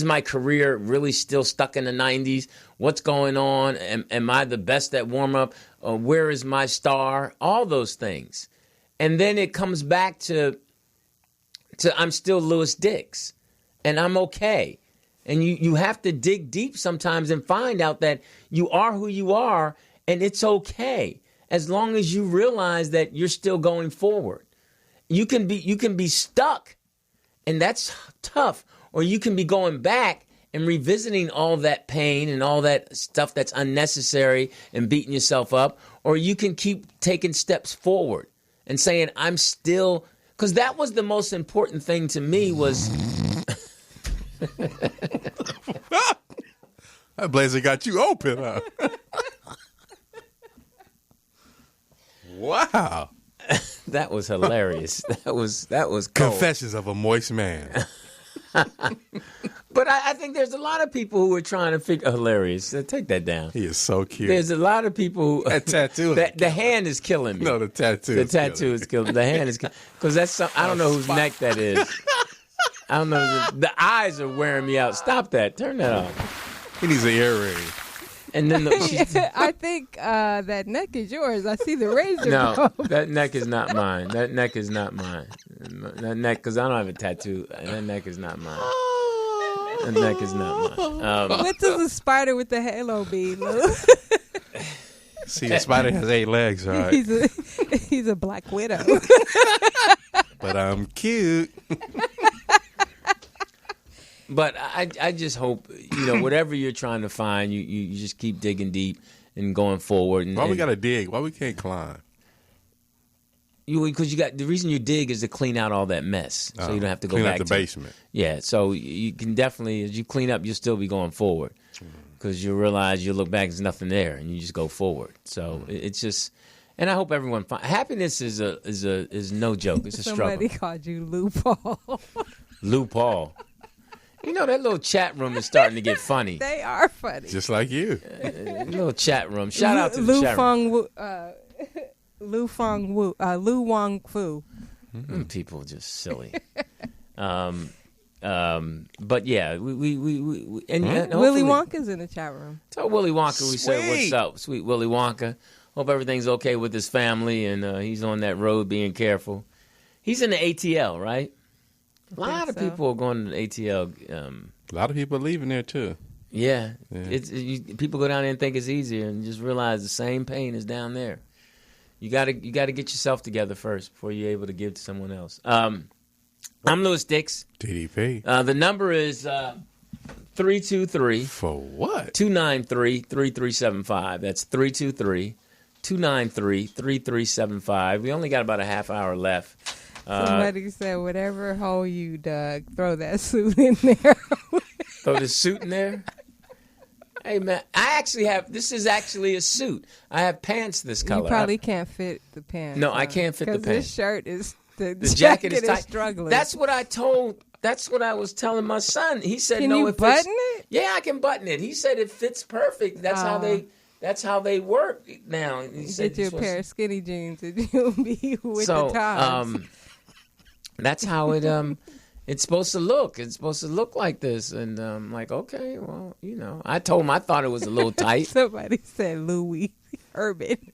my career really still stuck in the 90s? What's going on? Am I the best at warm up? Where is my star? All those things. And then it comes back to I'm still Lewis Dix and I'm okay. And you have to dig deep sometimes and find out that you are who you are and it's okay. As long as you realize that you're still going forward. You can be stuck, and that's tough. Or you can be going back and revisiting all that pain and all that stuff that's unnecessary and beating yourself up. Or you can keep taking steps forward and saying, I'm still... Because that was the most important thing to me was... That blazer got you open, huh? Wow. That was hilarious. That was cold. Confessions of a Moist Man. But I think there's a lot of people who are trying to figure hilarious. Take that down. He is so cute. There's a lot of people who that tattoo. The hand is killing me. No, the tattoo. The tattoo is killing me. The hand is because that's I don't know whose neck that is. I don't know. The eyes are wearing me out. Stop that. Turn that off. He needs an earring. And then I think that neck is yours. I see the razor. No, that neck is not mine. That neck is not mine. That neck, because I don't have a tattoo. That neck is not mine. That neck is not mine. What does a spider with the halo mean? See, a spider has 8 legs, all right? He's a black widow. But I'm cute. But I just hope, whatever you're trying to find, you just keep digging deep and going forward. Why we got to dig? Why we can't climb? Because the reason you dig is to clean out all that mess, so you don't have to go back to clean out the basement. Yeah, so you can definitely, as you clean up, you'll still be going forward because you realize you look back, there's nothing there, and you just go forward. So it's just, And I hope everyone happiness is no joke. It's a struggle. Somebody called you Lou Paul. Lou Paul. You know, that little chat room is starting to get funny. They are funny. Just like you. Little chat room. Shout out to the chat room. Lu Wang Fu. People are just silly. But yeah, we and Willy Wonka's in the chat room. Tell Willy Wonka we said what's up, sweet Willy Wonka. Hope everything's okay with his family, and he's on that road being careful. He's in the ATL, right? A lot of people are going to the ATL. A lot of people are leaving there too. Yeah. People go down there and think it's easier, and just realize the same pain is down there. You got to get yourself together first before you're able to give to someone else. I'm Lewis Dix. TDP. The number is 323. For what? 293-3375. That's 323-293-3375. We only got about a half hour left. Somebody said, whatever hole you dug, throw that suit in there. Throw the suit in there? Hey, man, this is actually a suit. I have pants this color. You probably can't fit the pants. No, I can't fit the pants. Because this shirt is, the jacket is tight. Struggling. That's what I was telling my son. He said, can you button it? Yeah, I can button it. He said it fits perfect. That's how they work now. He said, get you a pair of skinny jeans and you'll be with the times. That's how it's supposed to look. It's supposed to look like this. And I'm like, okay, well, I told him I thought it was a little tight. Somebody said Louis Urban.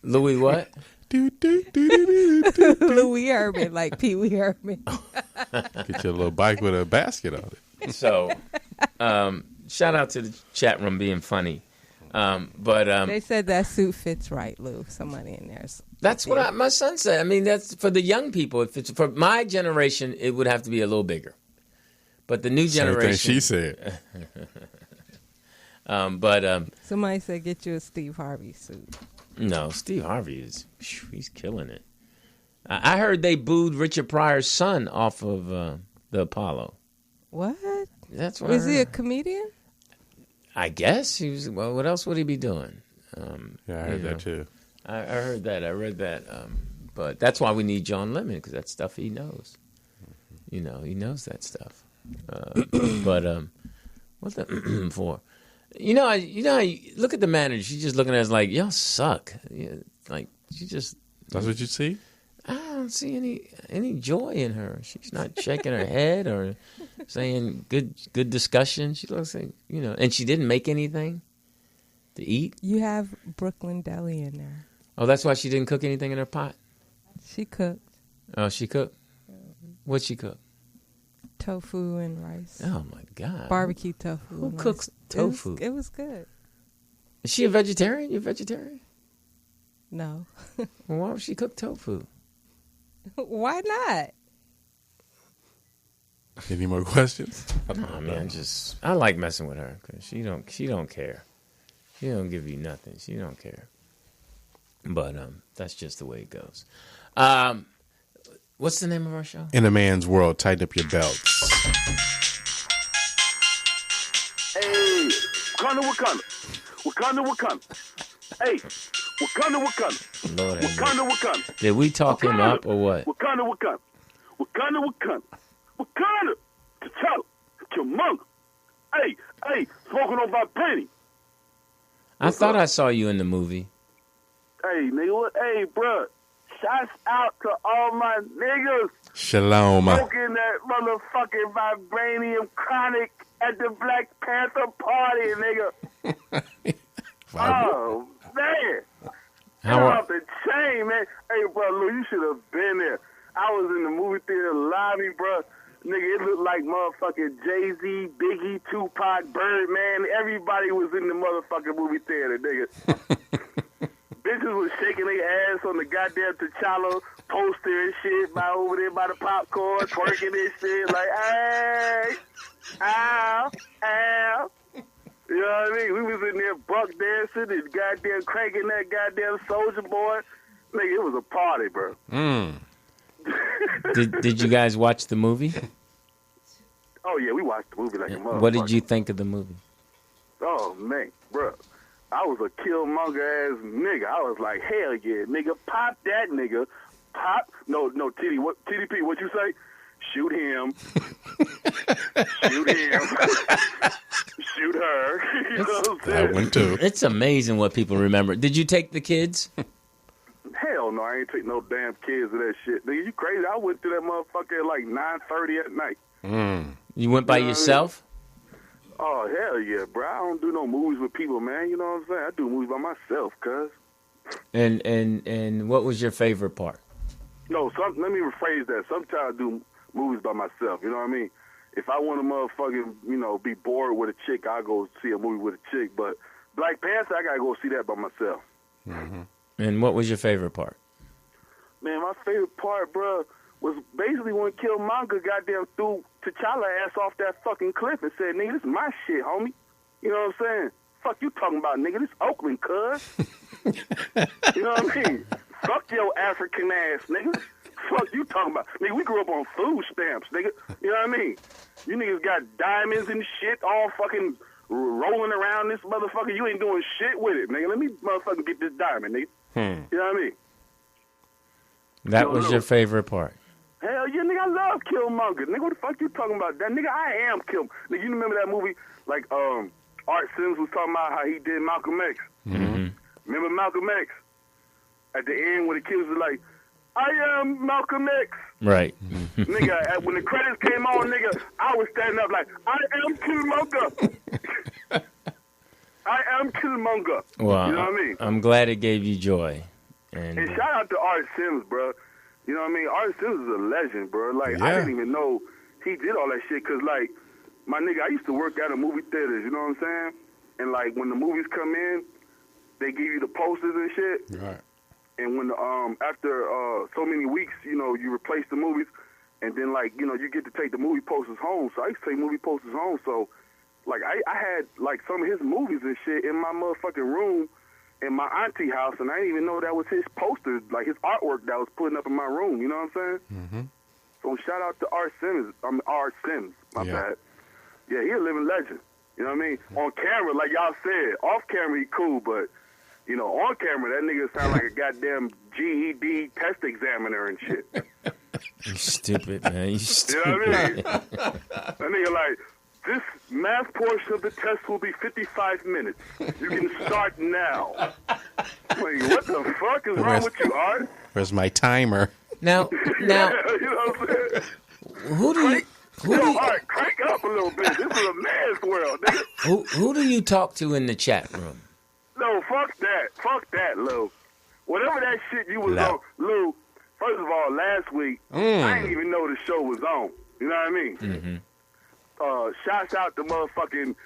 Louis what? Louis Urban, like Pee Wee Urban. Get your little bike with a basket on it. So, shout out to the chat room being funny. But they said that suit fits right, Lou. Somebody in there. That's what my son said. I mean, that's for the young people. If it's for my generation, it would have to be a little bigger. But the new generation, same thing she said. Somebody said get you a Steve Harvey suit. No, Steve Harvey he's killing it. I heard they booed Richard Pryor's son off of the Apollo. What? That's what. Was he a comedian? I guess he was. Well, what else would he be doing? Yeah, I heard that too. I heard that. I read that. But that's why we need John Lemon, because that's stuff he knows. He knows that stuff. But what the for? You know, look at the manager. She's just looking at us like, y'all suck. Yeah, like she just. That's what you see? I don't see any joy in her. She's not shaking her head or saying good discussion. She looks like, and she didn't make anything to eat. You have Brooklyn Deli in there. Oh, that's why she didn't cook anything in her pot? She cooked. Oh, she cooked? What'd she cook? Tofu and rice. Oh, my God. Barbecue tofu. Who cooks tofu? It was good. Is she a vegetarian? You a vegetarian? No. Well, why would she cook tofu? Why not? Any more questions? Oh, man, I like messing with her because she don't care. She don't give you nothing. She don't care. But that's just the way it goes. What's the name of our show? In a Man's World, Tighten Up Your Belts. Hey, Wakanda. Hey, Wakanda. Lord have mercy. Wakanda. Did we talk him up or what? Wakanda. T'Challa. Killmonger. Hey, smoking on my penny. I thought I saw you in the movie. Hey, nigga. Hey, bro. Shouts out to all my niggas. Shalom. Smoking that motherfucking vibranium chronic at the Black Panther party, nigga. Oh, man. How off the chain, man. Hey, bro, Lou, you should have been there. I was in the movie theater lobby, bro. Nigga, it looked like motherfucking Jay-Z, Biggie, Tupac, Birdman. Everybody was in the motherfucking movie theater, nigga. Bitches was shaking their ass on the goddamn T'Challa poster and shit by over there by the popcorn, twerking and shit. Like, hey, ow, ow. You know what I mean? We was in there buck dancing and goddamn cranking that goddamn Soldier Boy. Nigga, it was a party, bro. Did you guys watch the movie? Oh, yeah, we watched the movie like a motherfucker. What did you think of the movie? Oh, man, bro. I was a Killmonger ass nigga. I was like, hell yeah, nigga, pop that nigga. Pop. No, TDP, what you say? Shoot him. Shoot him. Shoot her. You know what I'm saying? I went too. It's amazing what people remember. Did you take the kids? Hell no, I ain't take no damn kids to that shit. Nigga, you crazy? I went to that motherfucker at like 9:30 at night. You went by yourself? Oh, hell yeah, bro. I don't do no movies with people, man. You know what I'm saying? I do movies by myself, cuz. And what was your favorite part? No, let me rephrase that. Sometimes I do movies by myself, you know what I mean? If I want to motherfucking, be bored with a chick, I'll go see a movie with a chick. But Black Panther, I got to go see that by myself. Mm-hmm. And what was your favorite part? Man, my favorite part, bro, was basically when Killmonger goddamn threw T'Challa ass off that fucking cliff and said, nigga, this is my shit, homie. You know what I'm saying? Fuck you talking about, nigga. This Oakland, cuz. You know what I mean? Fuck your African ass, nigga. Fuck you talking about. Nigga, we grew up on food stamps, nigga. You know what I mean? You niggas got diamonds and shit all fucking rolling around this motherfucker. You ain't doing shit with it, nigga. Let me motherfucking get this diamond, nigga. You know what I mean? That was your favorite part? Hell yeah, nigga, I love Killmonger. Nigga, what the fuck you talking about? That nigga, I am Kill. Nigga, you remember that movie, like, Art SIMS was talking about how he did Malcolm X? Mm-hmm. Remember Malcolm X? At the end, when the kids were like, I am Malcolm X. Right. Nigga, when the credits came on, nigga, I was standing up like, I am Killmonger. I am Killmonger. Well, you know what I mean? I'm glad it gave you joy. And shout out to Art SIMS, bro. You know what I mean? Art SIMS is a legend, bro. Like, I didn't even know he did all that shit because, like, my nigga, I used to work at a movie theaters, you know what I'm saying? And, like, when the movies come in, they give you the posters and shit. Right. And when after so many weeks, you replace the movies, and then you get to take the movie posters home. So I used to take movie posters home. So I had like some of his movies and shit in my motherfucking room in my auntie house, and I didn't even know that was his posters, like his artwork that was putting up in my room. You know what I'm saying? Mm-hmm. So shout out to Art SIMS. Art SIMS. My bad. Yeah, he a living legend. You know what I mean? On camera, like y'all said, off camera he cool, but. On camera, that nigga sound like a goddamn GED test examiner and shit. You stupid, man. You stupid. You know what I mean? That nigga like, this math portion of the test will be 55 minutes. You can start now. Like, what the fuck is wrong with you, Art? Where's my timer? Now, you know what I'm saying? Art, crank up a little bit. This is a man's world, nigga. Who do you talk to in the chat room? No, fuck that. Fuck that, Lou. Whatever that shit you was on, Lou, first of all, last week, I didn't even know the show was on. You know what I mean? Mm-hmm. Shouts out to motherfucking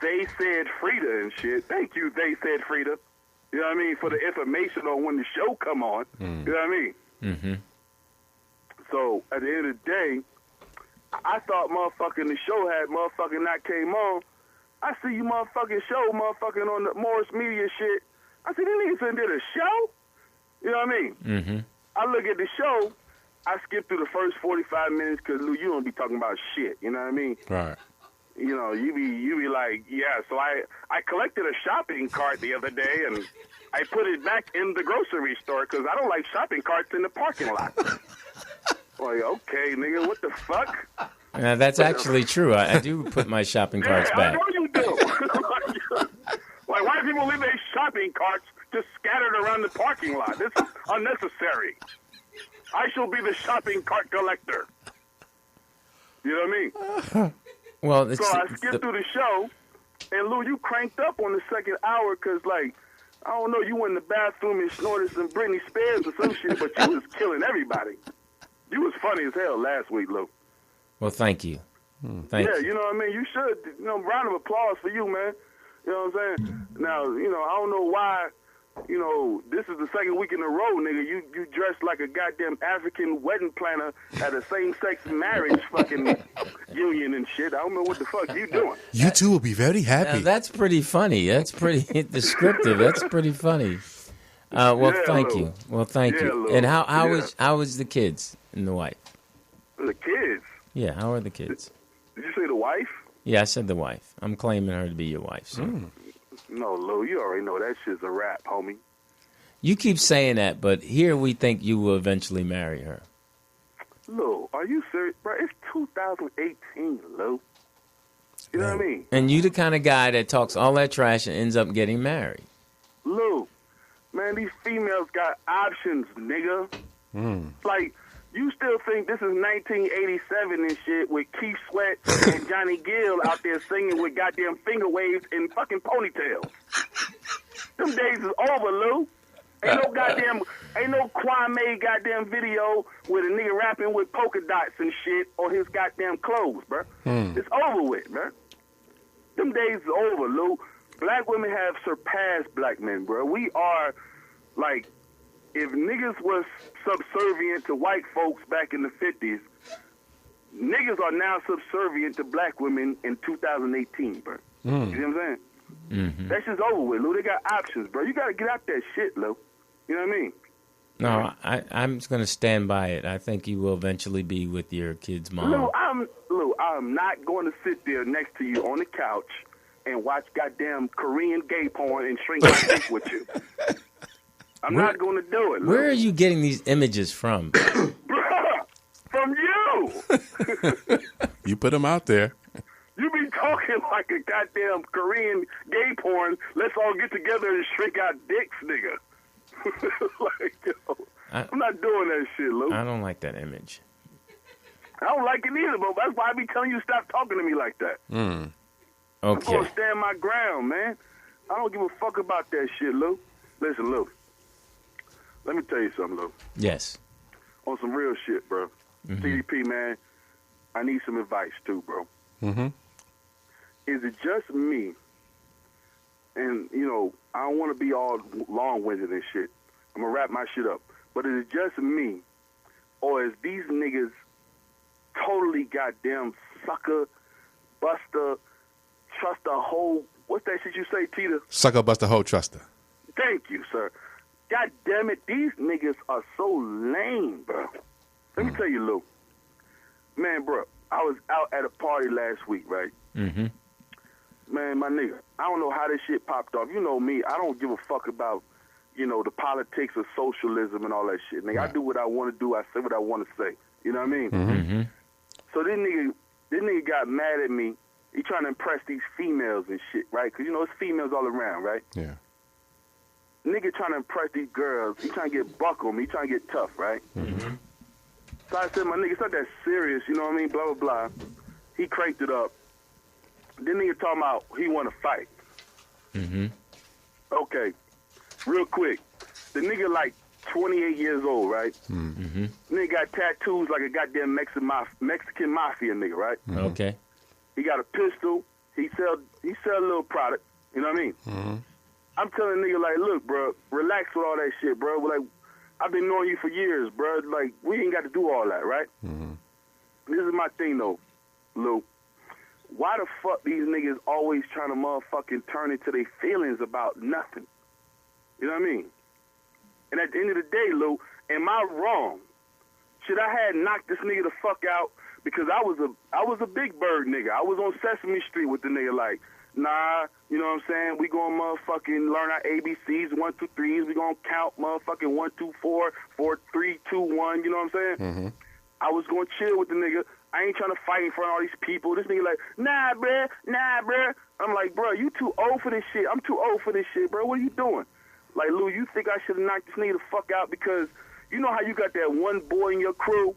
They Said Frida and shit. Thank you, They Said Frida. You know what I mean? For the information on when the show come on. You know what I mean? Mm-hmm. So, at the end of the day, I thought motherfucking the show had motherfucking not came on. I see you motherfucking show, motherfucking on the Morris Media shit. I see, these niggas did a show? You know what I mean? Mm-hmm. I look at the show, I skip through the first 45 minutes because, Lou, you don't be talking about shit. You know what I mean? Right. You be like, yeah, so I collected a shopping cart the other day, and I put it back in the grocery store because I don't like shopping carts in the parking lot. Like, okay, nigga, what the fuck? That's actually true. I do put my shopping carts back. I know you do. Like, why do people leave their shopping carts just scattered around the parking lot? This is unnecessary. I shall be the shopping cart collector. You know what I mean? Well, so I skipped through the show, and Lou, you cranked up on the second hour because, like, I don't know, you went in the bathroom and snorted some Britney Spears or some shit, but you was killing everybody. You was funny as hell last week, Lou. Well, thank you. Thank you. You know what I mean? You should. Round of applause for you, man. You know what I'm saying? Now, I don't know why, this is the second week in a row, nigga. You dressed like a goddamn African wedding planner at a same-sex marriage fucking union and shit. I don't know what the fuck you doing. You two will be very happy. That's pretty funny. That's pretty descriptive. That's pretty funny. Thank you. Well, thank you. And how was the kids and the wife? The kids? Yeah, how are the kids? Did you say the wife? Yeah, I said the wife. I'm claiming her to be your wife. So. No, Lou, you already know that shit's a rap, homie. You keep saying that, but here we think you will eventually marry her. Lou, are you serious? Bro, it's 2018, Lou. You know what I mean? And you the kind of guy that talks all that trash and ends up getting married. Lou, man, these females got options, nigga. Like, you still think this is 1987 and shit with Keith Sweat and Johnny Gill out there singing with goddamn finger waves and fucking ponytails. Them days is over, Lou. Ain't no Kwame goddamn video with a nigga rapping with polka dots and shit on his goddamn clothes, bro. It's over with, man. Them days is over, Lou. Black women have surpassed black men, bro. We are, like, if niggas was subservient to white folks back in the 50s, niggas are now subservient to black women in 2018, bro. You know what I'm saying? Mm-hmm. That shit's over with, Lou. They got options, bro. You got to get out that shit, Lou. You know what I mean? No, I'm just going to stand by it. I think you will eventually be with your kid's mom. Lou, I'm not going to sit there next to you on the couch and watch goddamn Korean gay porn and shrink my dick with you. I'm not going to do it, Lou. Where are you getting these images from? Bruh, from you. You put them out there. You be talking like a goddamn Korean gay porn. Let's all get together and shrink our dicks, nigga. Like, yo, I'm not doing that shit, Lou. I don't like that image. I don't like it either, but that's why I be telling you stop talking to me like that. Okay. I'm going to stand my ground, man. I don't give a fuck about that shit, Lou. Listen, Lou. Let me tell you something, Lou. Yes. On some real shit, bro. TDP, man, I need some advice, too, bro. Is it just me? And, you know, I don't want to be all long-winded and shit. I'm going to wrap my shit up. But is it just me? Or is these niggas totally goddamn sucker, buster, trust a hoe? What's that shit you say, Tita? Sucker, buster, hoe, truster. Thank you, sir. God damn it, these niggas are so lame, bro. Let me tell you, Lou. Man, bro, I was out at a party last week, right? Man, my nigga, I don't know how this shit popped off. You know me, I don't give a fuck about, you know, the politics of socialism and all that shit. Nigga, I do what I want to do. I say what I want to say. You know what I mean? So this nigga got mad at me. He trying to impress these females and shit, right? Because, you know, it's females all around, right? Yeah. Nigga trying to impress these girls. He trying to get buck on me. He trying to get tough, right? So I said, my nigga, it's not that serious. You know what I mean? Blah, blah, blah. He cranked it up. Then nigga talking about he want to fight. Okay. Real quick. The nigga like 28 years old, right? Nigga got tattoos like a goddamn Mexican mafia nigga, right? Okay. He got a pistol. He sell a little product. You know what I mean? I'm telling nigga like, look, bro, relax with all that shit, bro. Like, I've been knowing you for years, bro. Like, we ain't got to do all that, right? This is my thing, though, Lou. Why the fuck these niggas always trying to motherfucking turn into their feelings about nothing? You know what I mean? And at the end of the day, Lou, am I wrong? Should I have knocked this nigga the fuck out? Because I was a big bird nigga. I was on Sesame Street with the nigga like, nah, you know what I'm saying? We gonna motherfucking learn our ABCs, 1, 2, 3s. We gonna count motherfucking 1, 2, 4, 4, 3, 2, 1. You know what I'm saying? I was gonna chill with the nigga. I ain't trying to fight in front of all these people. This nigga like, nah, bruh. I'm like, bro, you too old for this shit. I'm too old for this shit, bro. What are you doing? Like, Lou, you think I should have knocked this nigga the fuck out because you know how you got that one boy in your crew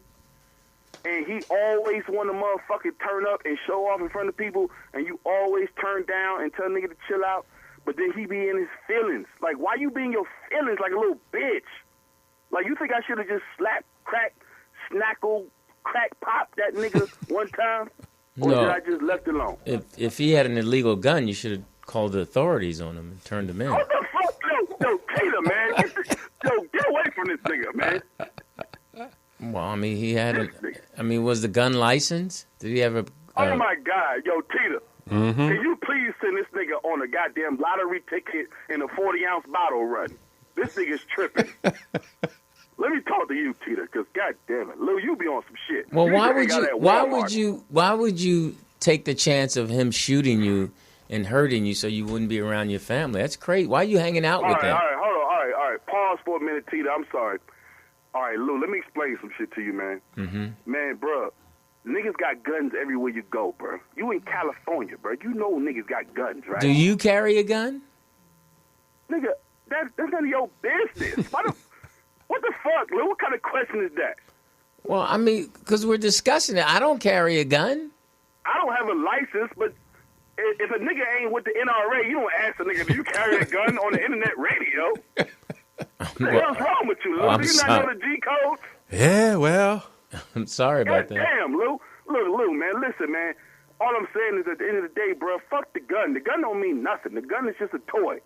and he always want to motherfucking turn up and show off in front of people and you always turn down and tell nigga to chill out, but then he be in his feelings. Like, why you be in your feelings like a little bitch? Like, you think I should have just slapped, crack, snackle, crack, pop that nigga one time? Or did I just left it alone? If he had an illegal gun, you should have called the authorities on him and turned him in. What the fuck? Yo, Taylor, man. Get away from this nigga, man. Well, I mean, he had was the gun licensed? Did he have a... oh, my God. Yo, Tita, can you please send this nigga on a goddamn lottery ticket in a 40-ounce bottle run? This nigga's tripping. Let me talk to you, Tita, because goddamn it, Lou, you be on some shit. Well, why would you take the chance of him shooting you and hurting you so you wouldn't be around your family. That's crazy. Why are you hanging out with them? All right, hold on. All right. Pause for a minute, Tita. I'm sorry. All right, Lou, let me explain some shit to you, man. Mm-hmm. Man, bro, niggas got guns everywhere you go, bro. You in California, bro. You know niggas got guns, right? Do you carry a gun? Nigga, that's none of your business. What the fuck, Lou? What kind of question is that? Well, I mean, because we're discussing it. I don't carry a gun. I don't have a license, but if a nigga ain't with the NRA, you don't ask a nigga, do you carry a gun on the internet radio? What the hell's wrong with you, Lou? Do you not know the G code? Yeah, well. I'm sorry about that. Damn, Lou. Look, Lou, man, listen, man. All I'm saying is at the end of the day, bro, fuck the gun. The gun don't mean nothing. The gun is just a toy.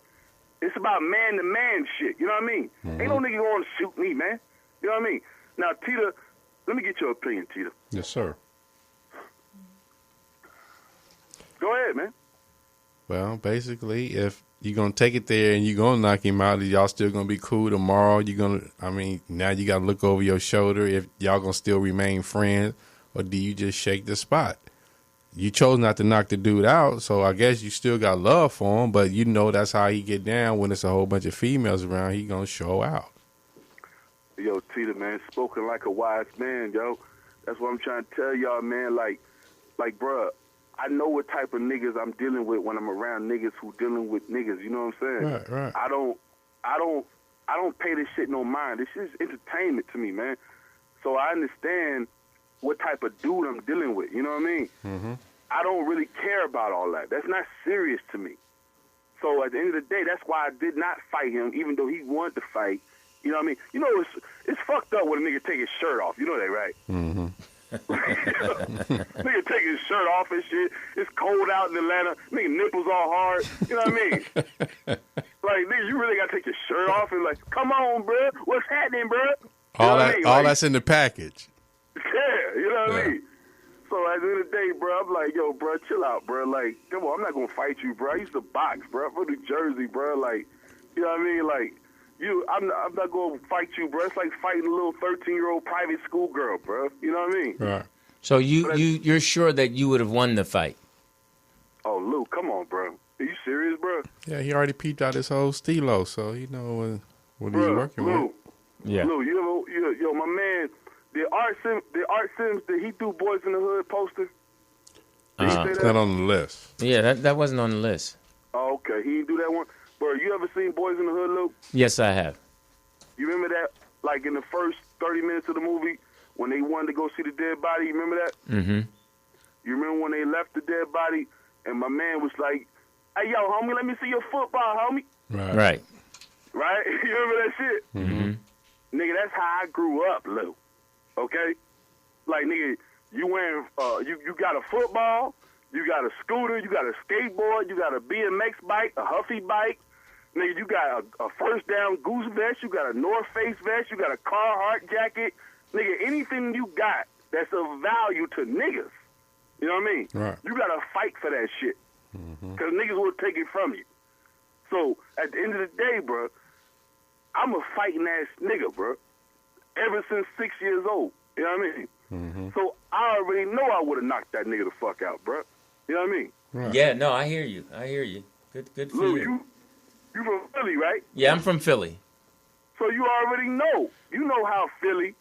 It's about man-to-man shit. You know what I mean? Mm-hmm. Ain't no nigga going to shoot me, man. You know what I mean? Now, Tita, let me get your opinion, Tita. Yes, sir. Go ahead, man. Well, basically, if you're going to take it there and you're going to knock him out, y'all still going to be cool tomorrow? Now you got to look over your shoulder if y'all going to still remain friends, or do you just shake the spot? You chose not to knock the dude out, so I guess you still got love for him, but you know that's how he get down when it's a whole bunch of females around. He going to show out. Yo, Tita, man, spoken like a wise man, yo. That's what I'm trying to tell y'all, man. Like, bruh, I know what type of niggas I'm dealing with when I'm around niggas who dealing with niggas. You know what I'm saying? Right. I don't pay this shit no mind. This shit is entertainment to me, man. So I understand what type of dude I'm dealing with. You know what I mean? Mm-hmm. I don't really care about all that. That's not serious to me. So at the end of the day, that's why I did not fight him, even though he wanted to fight. You know what I mean? You know, it's fucked up when a nigga take his shirt off. You know that, right? Mm-hmm. Nigga take his shirt off and shit. It's cold out in Atlanta. Nigga nipples all hard. You know what I mean? Like, nigga, you really gotta take your shirt off and like, come on, bro. What's happening, bro? All that's in the package. Yeah, you know what I mean? So at the end of the day, bro, I'm like, yo, bro, chill out, bro. Like, come on, I'm not gonna fight you, bro. I used to box, bro. I'm from New Jersey, bro. Like, you know what I mean? Like, I'm not gonna fight you, bro. It's like fighting a little 13-year-old private school girl, bro. You know what I mean? Right. So you're sure that you would have won the fight? Oh, Lou, come on, bro. Are you serious, bro? Yeah, he already peeped out his whole stilo, so he know what he's working with. Yeah. Lou, yo, my man, did Art Sims, did he do Boys in the Hood poster? It's not on the list. Yeah, that wasn't on the list. Oh, okay. He didn't do that one? Bro, you ever seen Boys in the Hood, Lou? Yes, I have. You remember that, like, in the first 30 minutes of the movie, when they wanted to go see the dead body? You remember that? Mm-hmm. You remember when they left the dead body, and my man was like, hey, yo, homie, let me see your football, homie. Right. Right? You remember that shit? Mm-hmm. Nigga, that's how I grew up, Lou. Okay? Like, nigga, you wearing, you got a football, you got a scooter, you got a skateboard, you got a BMX bike, a Huffy bike. Nigga, you got a First Down Goose vest, you got a North Face vest, you got a Carhartt jacket. Nigga, anything you got that's of value to niggas, you know what I mean? Right. You got to fight for that shit. Because niggas will take it from you. So, at the end of the day, bro, I'm a fighting ass nigga, bro. Ever since 6 years old. You know what I mean? Mm-hmm. So, I already know I would have knocked that nigga the fuck out, bro. You know what I mean? Right. Yeah, no, I hear you. Good for Lou, you. you from Philly, right? Yeah, I'm from Philly. So you already know. You know how Philly,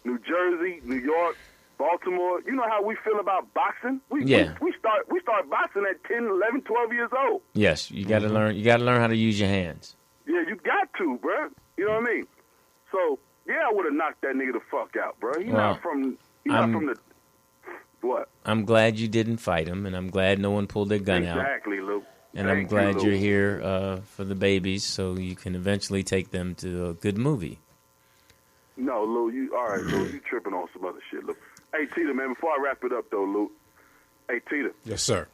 New Jersey, New York, Baltimore, you know how we feel about boxing? We start boxing at 10, 11, 12 years old. Yes, you got to learn. You got to learn how to use your hands. Yeah, you got to, bro. You know what I mean? So, yeah, I would have knocked that nigga the fuck out, bro. He's not from the what? I'm glad you didn't fight him, and I'm glad no one pulled their gun out. Exactly, Lou. And I'm glad you're here for the babies, so you can eventually take them to a good movie. No, Lou, Lou, you tripping on some other shit, Lou. Hey, Tita, man, before I wrap it up, though, Lou. Hey, Tita. Yes, sir.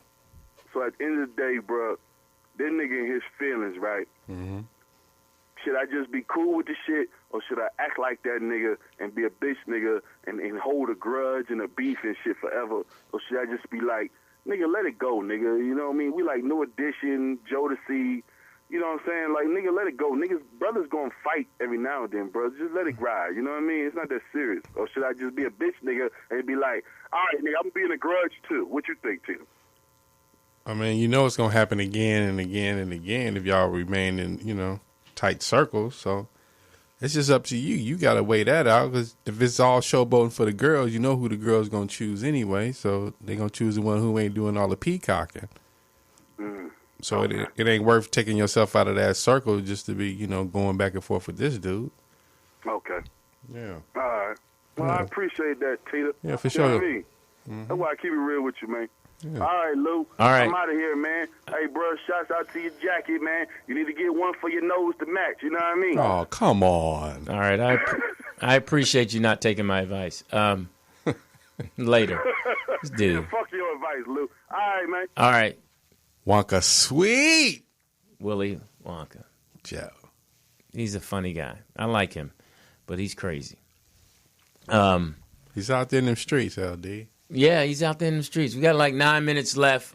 So at the end of the day, bro, that nigga in his feelings, right? Mm-hmm. Should I just be cool with the shit, or should I act like that nigga and be a bitch nigga and hold a grudge and a beef and shit forever? Or should I just be like, nigga, let it go, nigga. You know what I mean? We like New Edition, Jodeci. You know what I'm saying? Like, nigga, let it go. Niggas, brothers gonna fight every now and then, bro. Just let it ride. You know what I mean? It's not that serious. Or should I just be a bitch nigga and be like, all right, nigga, I'm being a grudge too? What you think, Tim? I mean, you know it's going to happen again and again and again if y'all remain in, tight circles. So it's just up to you. You got to weigh that out because if it's all showboating for the girls, you know who the girls going to choose anyway. So they're going to choose the one who ain't doing all the peacocking. So it ain't worth taking yourself out of that circle just to be, going back and forth with this dude. Okay. Yeah. All right. Well, I appreciate that, Tita. Yeah, for You know sure. what I mean? That's why I keep it real with you, man. Yeah. All right, Lou. All right. I'm out of here, man. Hey, bro, shouts out to your jacket, man. You need to get one for your nose to match. You know what I mean? Oh, come on. All right. I appreciate you not taking my advice. Later. This dude. Fuck your advice, Lou. All right, man. All right. Wonka sweet. Willy Wonka. Joe. He's a funny guy. I like him, but he's crazy. He's out there in them streets, LD. Yeah, he's out there in the streets. We got like 9 minutes left.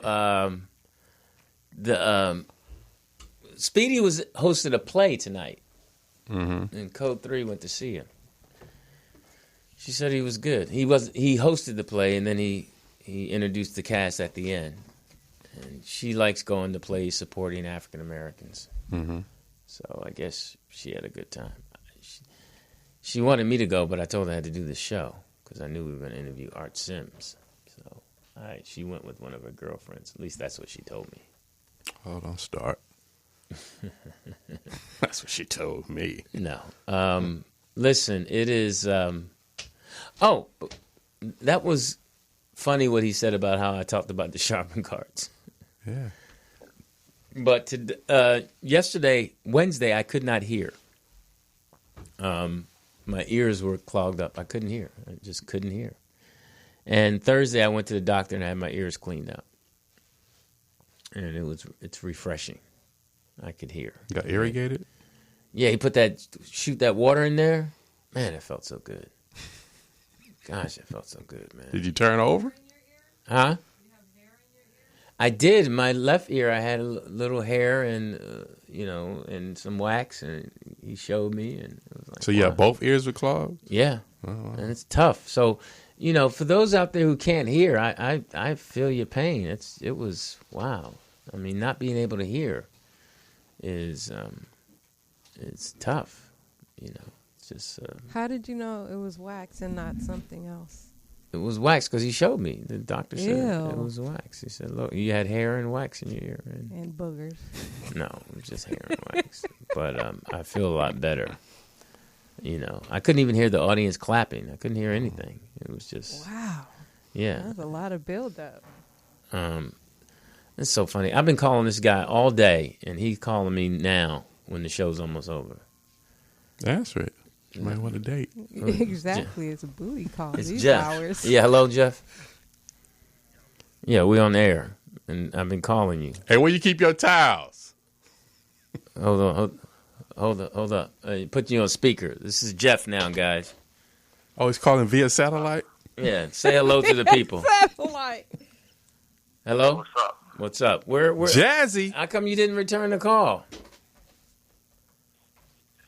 Speedy hosted a play tonight, and Code 3 went to see him. She said he was good. He hosted the play, and then he introduced the cast at the end. And she likes going to plays supporting African Americans. So I guess she had a good time. She wanted me to go, but I told her I had to do the show because I knew we were going to interview Art SIMS. So she went with one of her girlfriends. At least that's what she told me. Oh, don't start. That's what she told me. No. Listen, it is... that was funny what he said about how I talked about the sharpened cards. Yeah. But yesterday, Wednesday, I could not hear. My ears were clogged up. I couldn't hear. I just couldn't hear. And Thursday, I went to the doctor and I had my ears cleaned out. And it's refreshing. I could hear. Got irrigated? Yeah, he shoot that water in there. Man, it felt so good. Gosh, it felt so good, man. Did you turn over? Huh? I did. My left ear, I had a little hair and, and some wax, and he showed me. And it was like, so, yeah, both ears were clogged? Yeah, wow. And it's tough. So, for those out there who can't hear, I feel your pain. It was, wow. I mean, not being able to hear is, it's tough, It's just. How did you know it was wax and not something else? It was wax because he showed me. The doctor said Ew. it was wax. He said, look, you had hair and wax in your ear. And boogers. No, it was just hair and wax. But I feel a lot better. I couldn't even hear the audience clapping. I couldn't hear anything. It was just... Wow. Yeah. That's a lot of buildup. It's so funny. I've been calling this guy all day, and he's calling me now when the show's almost over. That's right. You might want a date. Exactly. It's a booty call. It's these Jeff. hours. Yeah, hello, Jeff. Yeah, we on air, and I've been calling you. Hey, where you keep your towels? Hold up. Put you on speaker. This is Jeff now, guys. Oh, he's calling via satellite? Yeah, say hello to the people. Satellite. Hello? What's up? What's up? Where? Jazzy. How come you didn't return the call?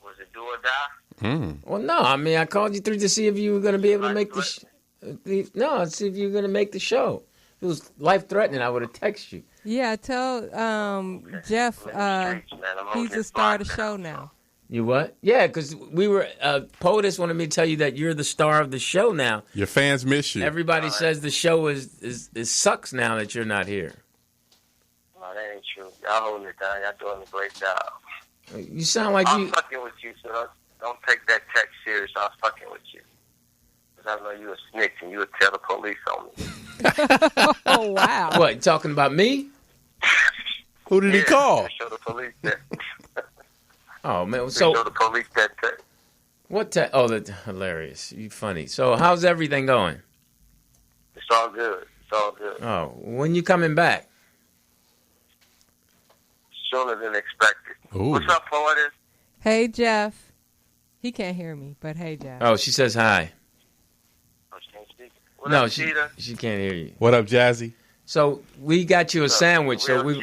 Was it do or die? Well, no. I mean, I called you through to see if you were going to be able to make No, see if you were going to make the show. If it was life-threatening, I would have texted you. Yeah, tell Jeff he's the star of the show now. You what? Yeah, because we were... POTUS wanted me to tell you that you're the star of the show now. Your fans miss you. Everybody says the show is sucks now that you're not here. No, that ain't true. Y'all holding it down. Y'all doing a great job. You sound like I'm fucking with you, so don't take that text serious. I'm fucking with you. Because I know you a snitch and you would tell the police on me. Oh, wow. What, you talking about me? Who did he call? Show the police that. Oh, man. Show the police that text. What text? Oh, that's hilarious. You funny. So how's everything going? It's all good. It's all good. Oh, when you coming back? Sooner than expected. Ooh. What's up, POTUS? Hey, Jeff. He can't hear me, but hey, Jeff. Oh, she says hi. Oh, she can't speak. What No, up, she Cheetah? can't hear you. What up, Jazzy? So we got you a sandwich. So Real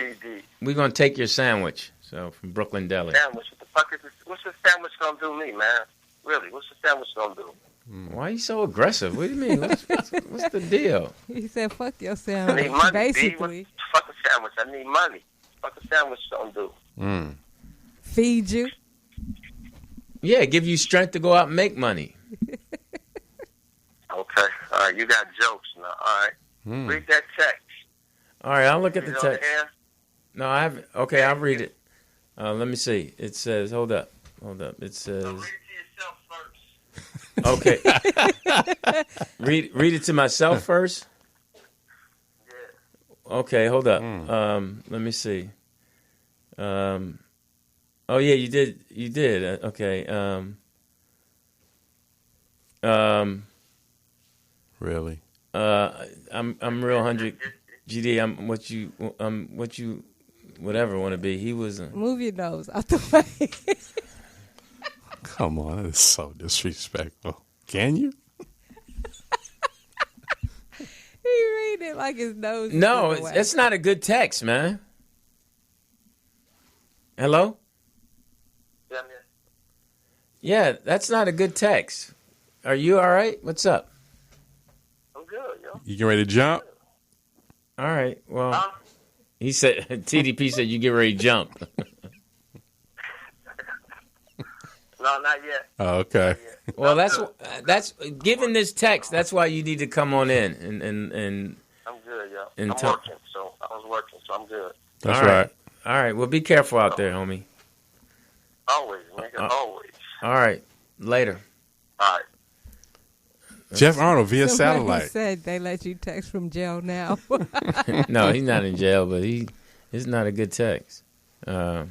we're GD. going to take your sandwich. So from Brooklyn Deli. Sandwich? What the fuck is this? What's the sandwich gonna do me, man? Really? What's the sandwich gonna do? Why are you so aggressive? What do you mean? What's the deal? He said, "Fuck your I sandwich." need money, Basically, fuck a sandwich. I need money. Fuck a sandwich don't do. Feed you. Yeah, give you strength to go out and make money. Okay. All right. You got jokes now. All right. Read that text. All right, I'll look at the Is it on text. air? No, I haven't. Okay, I'll read it. Let me see. It says, hold up. It says. So read it to yourself first. Okay. read it to myself first. Yeah. Okay, hold up. Let me see. Oh yeah, you did. Okay. Really? I'm real 100. GD, I'm what you whatever want to be. He was. Move your nose out the way. Come on, that is so disrespectful. Can you? He read it like his nose. No, is in the way. it's not a good text, man. Hello? Yeah, man. Yeah, that's not a good text. Are you all right? What's up? I'm good, yo. You getting ready to jump? All right. Well, he said TDP said you get ready to jump. No, not yet. Oh, okay. Well, that's given this text. That's why you need to come on in and. I'm good, yo. And I was working, so I'm good. That's all right. All right. Well, be careful out there, homie. Always, nigga, always. All right. Later. All right. Jeff Arnold via Somebody satellite. said they let you text from jail now. No, he's not in jail, but it's not a good text. Oh,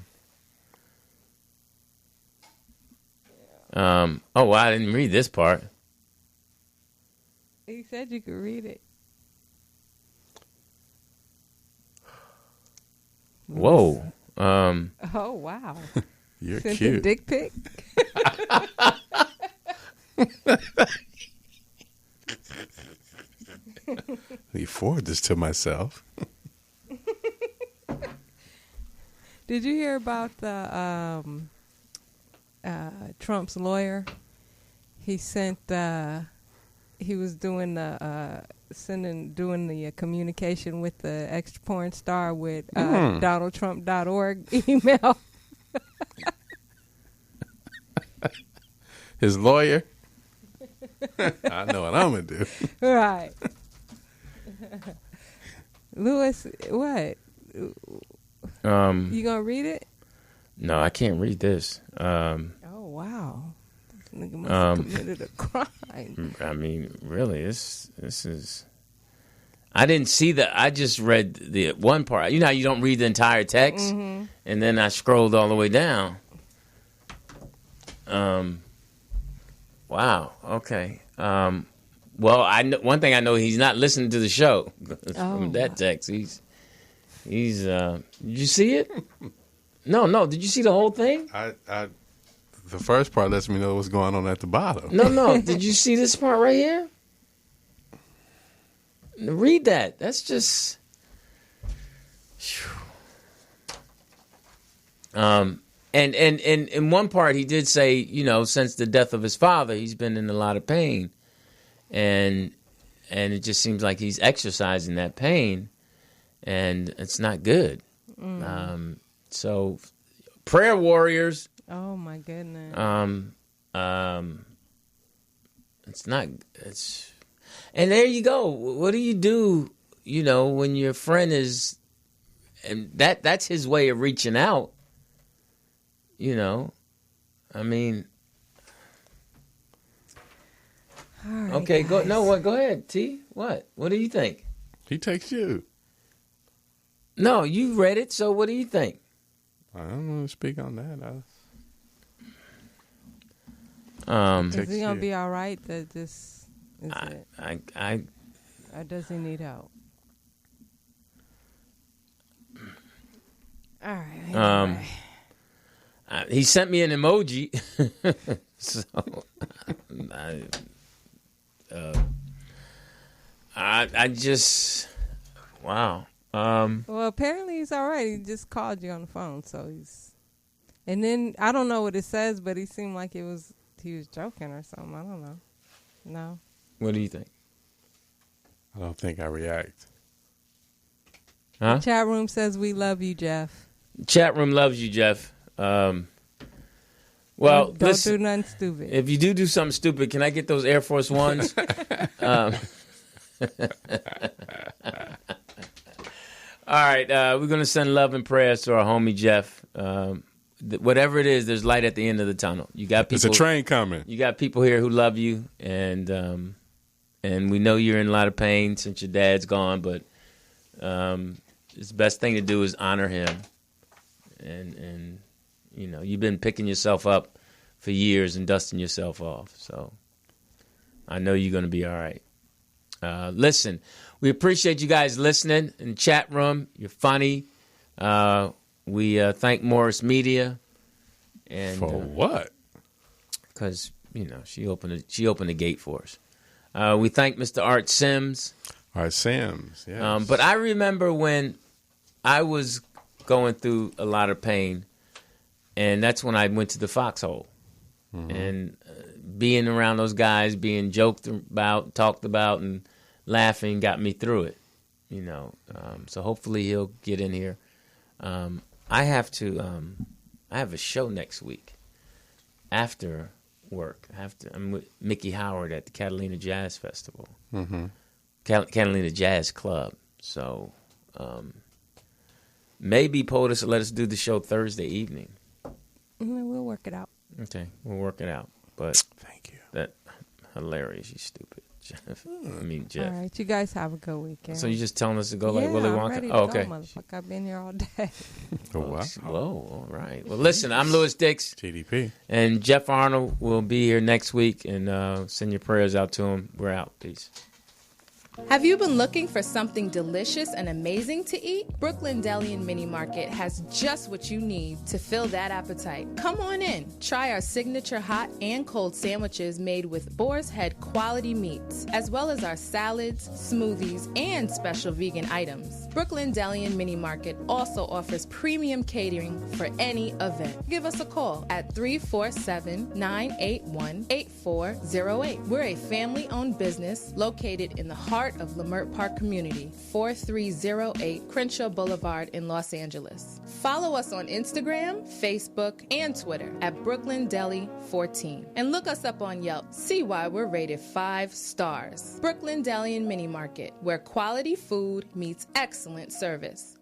well, I didn't read this part. He said you could read it. Whoa. Oh wow. You're Sent cute. a dick pic. Let me forward this to myself. Did you hear about the Trump's lawyer? He sent. He was doing the communication with the ex porn star with DonaldTrump.org email. His lawyer. I know what I'm gonna do. Right. Lewis, what? You gonna read it? No, I can't read this. Oh wow. This nigga must have committed a crime. I mean, really, this is. I didn't see that. I just read the one part. You know how you don't read the entire text, and then I scrolled all the way down. Wow. Okay. Well, I know one thing. I know he's not listening to the show from that text. He's. Did you see it? No. Did you see the whole thing? The first part lets me know what's going on at the bottom. No. Did you see this part right here? Read that. That's just. And in one part he did say, you know, since the death of his father, he's been in a lot of pain, and it just seems like he's exercising that pain, and it's not good. So, prayer warriors. Oh my goodness. It's not. It's. And there you go. What do? You know, when your friend is, and that's his way of reaching out. You know, I mean. All right, okay, guys. Go ahead, T. What do you think? He takes you. No, you read it. So what do you think? I don't want to speak on that. Is he gonna be all right? That this is it. Or does he need help? All right. Anyway. He sent me an emoji. So I just wow. Well, apparently he's all right. He just called you on the phone, so he's. And then I don't know what it says, but he seemed like he was joking or something. I don't know. No. What do you think? I don't think I react. Huh? The chat room says we love you, Jeff. Chat room loves you, Jeff. Well, don't listen, do nothing stupid. If you do something stupid, can I get those Air Force Ones? All right, we're going to send love and prayers to our homie Jeff. Whatever it is, there's light at the end of the tunnel. You got people. There's a train coming. You got people here who love you, and we know you're in a lot of pain since your dad's gone. But the best thing to do is honor him, and you know you've been picking yourself up for years and dusting yourself off. So I know you're going to be all right. Listen, we appreciate you guys listening in the chat room. You're funny. We thank Morris Media. And, for what? Because, you know, she opened the gate for us. We thank Mr. Art Sims. Art Sims, yes. But I remember when I was going through a lot of pain, and that's when I went to the foxhole. Mm-hmm. And being around those guys, being joked about, talked about, and laughing got me through it, you know. So hopefully he'll get in here. I have a show next week after work. I'm with Mickey Howard at the Catalina Jazz Festival, Catalina Jazz Club. So maybe POTUS will let us do the show Thursday evening. We'll work it out. Okay, we'll work it out. But thank you. That hilarious. You stupid, Jeff. I mean, Jeff. All right, you guys have a good weekend. So you just telling us to go like Willy Wonka? I'm ready to okay. go, motherfucker. I've been here all day. Oh, wow. Whoa, all right. Well, listen, I'm Lewis Dix. TDP. And Jeff Arnold will be here next week, and send your prayers out to him. We're out. Peace. Have you been looking for something delicious and amazing to eat? Brooklyn Deli and Mini Market has just what you need to fill that appetite. Come on in. Try our signature hot and cold sandwiches made with Boar's Head quality meats, as well as our salads, smoothies, and special vegan items. Brooklyn Deli and Mini Market also offers premium catering for any event. Give us a call at 347-981-8408. We're a family-owned business located in the heart of Leimert Park Community, 4308 Crenshaw Boulevard in Los Angeles. Follow us on Instagram, Facebook, and Twitter at Brooklyn Deli 14. And look us up on Yelp. See why we're rated 5 stars. Brooklyn Deli and Mini Market, where quality food meets excellent service.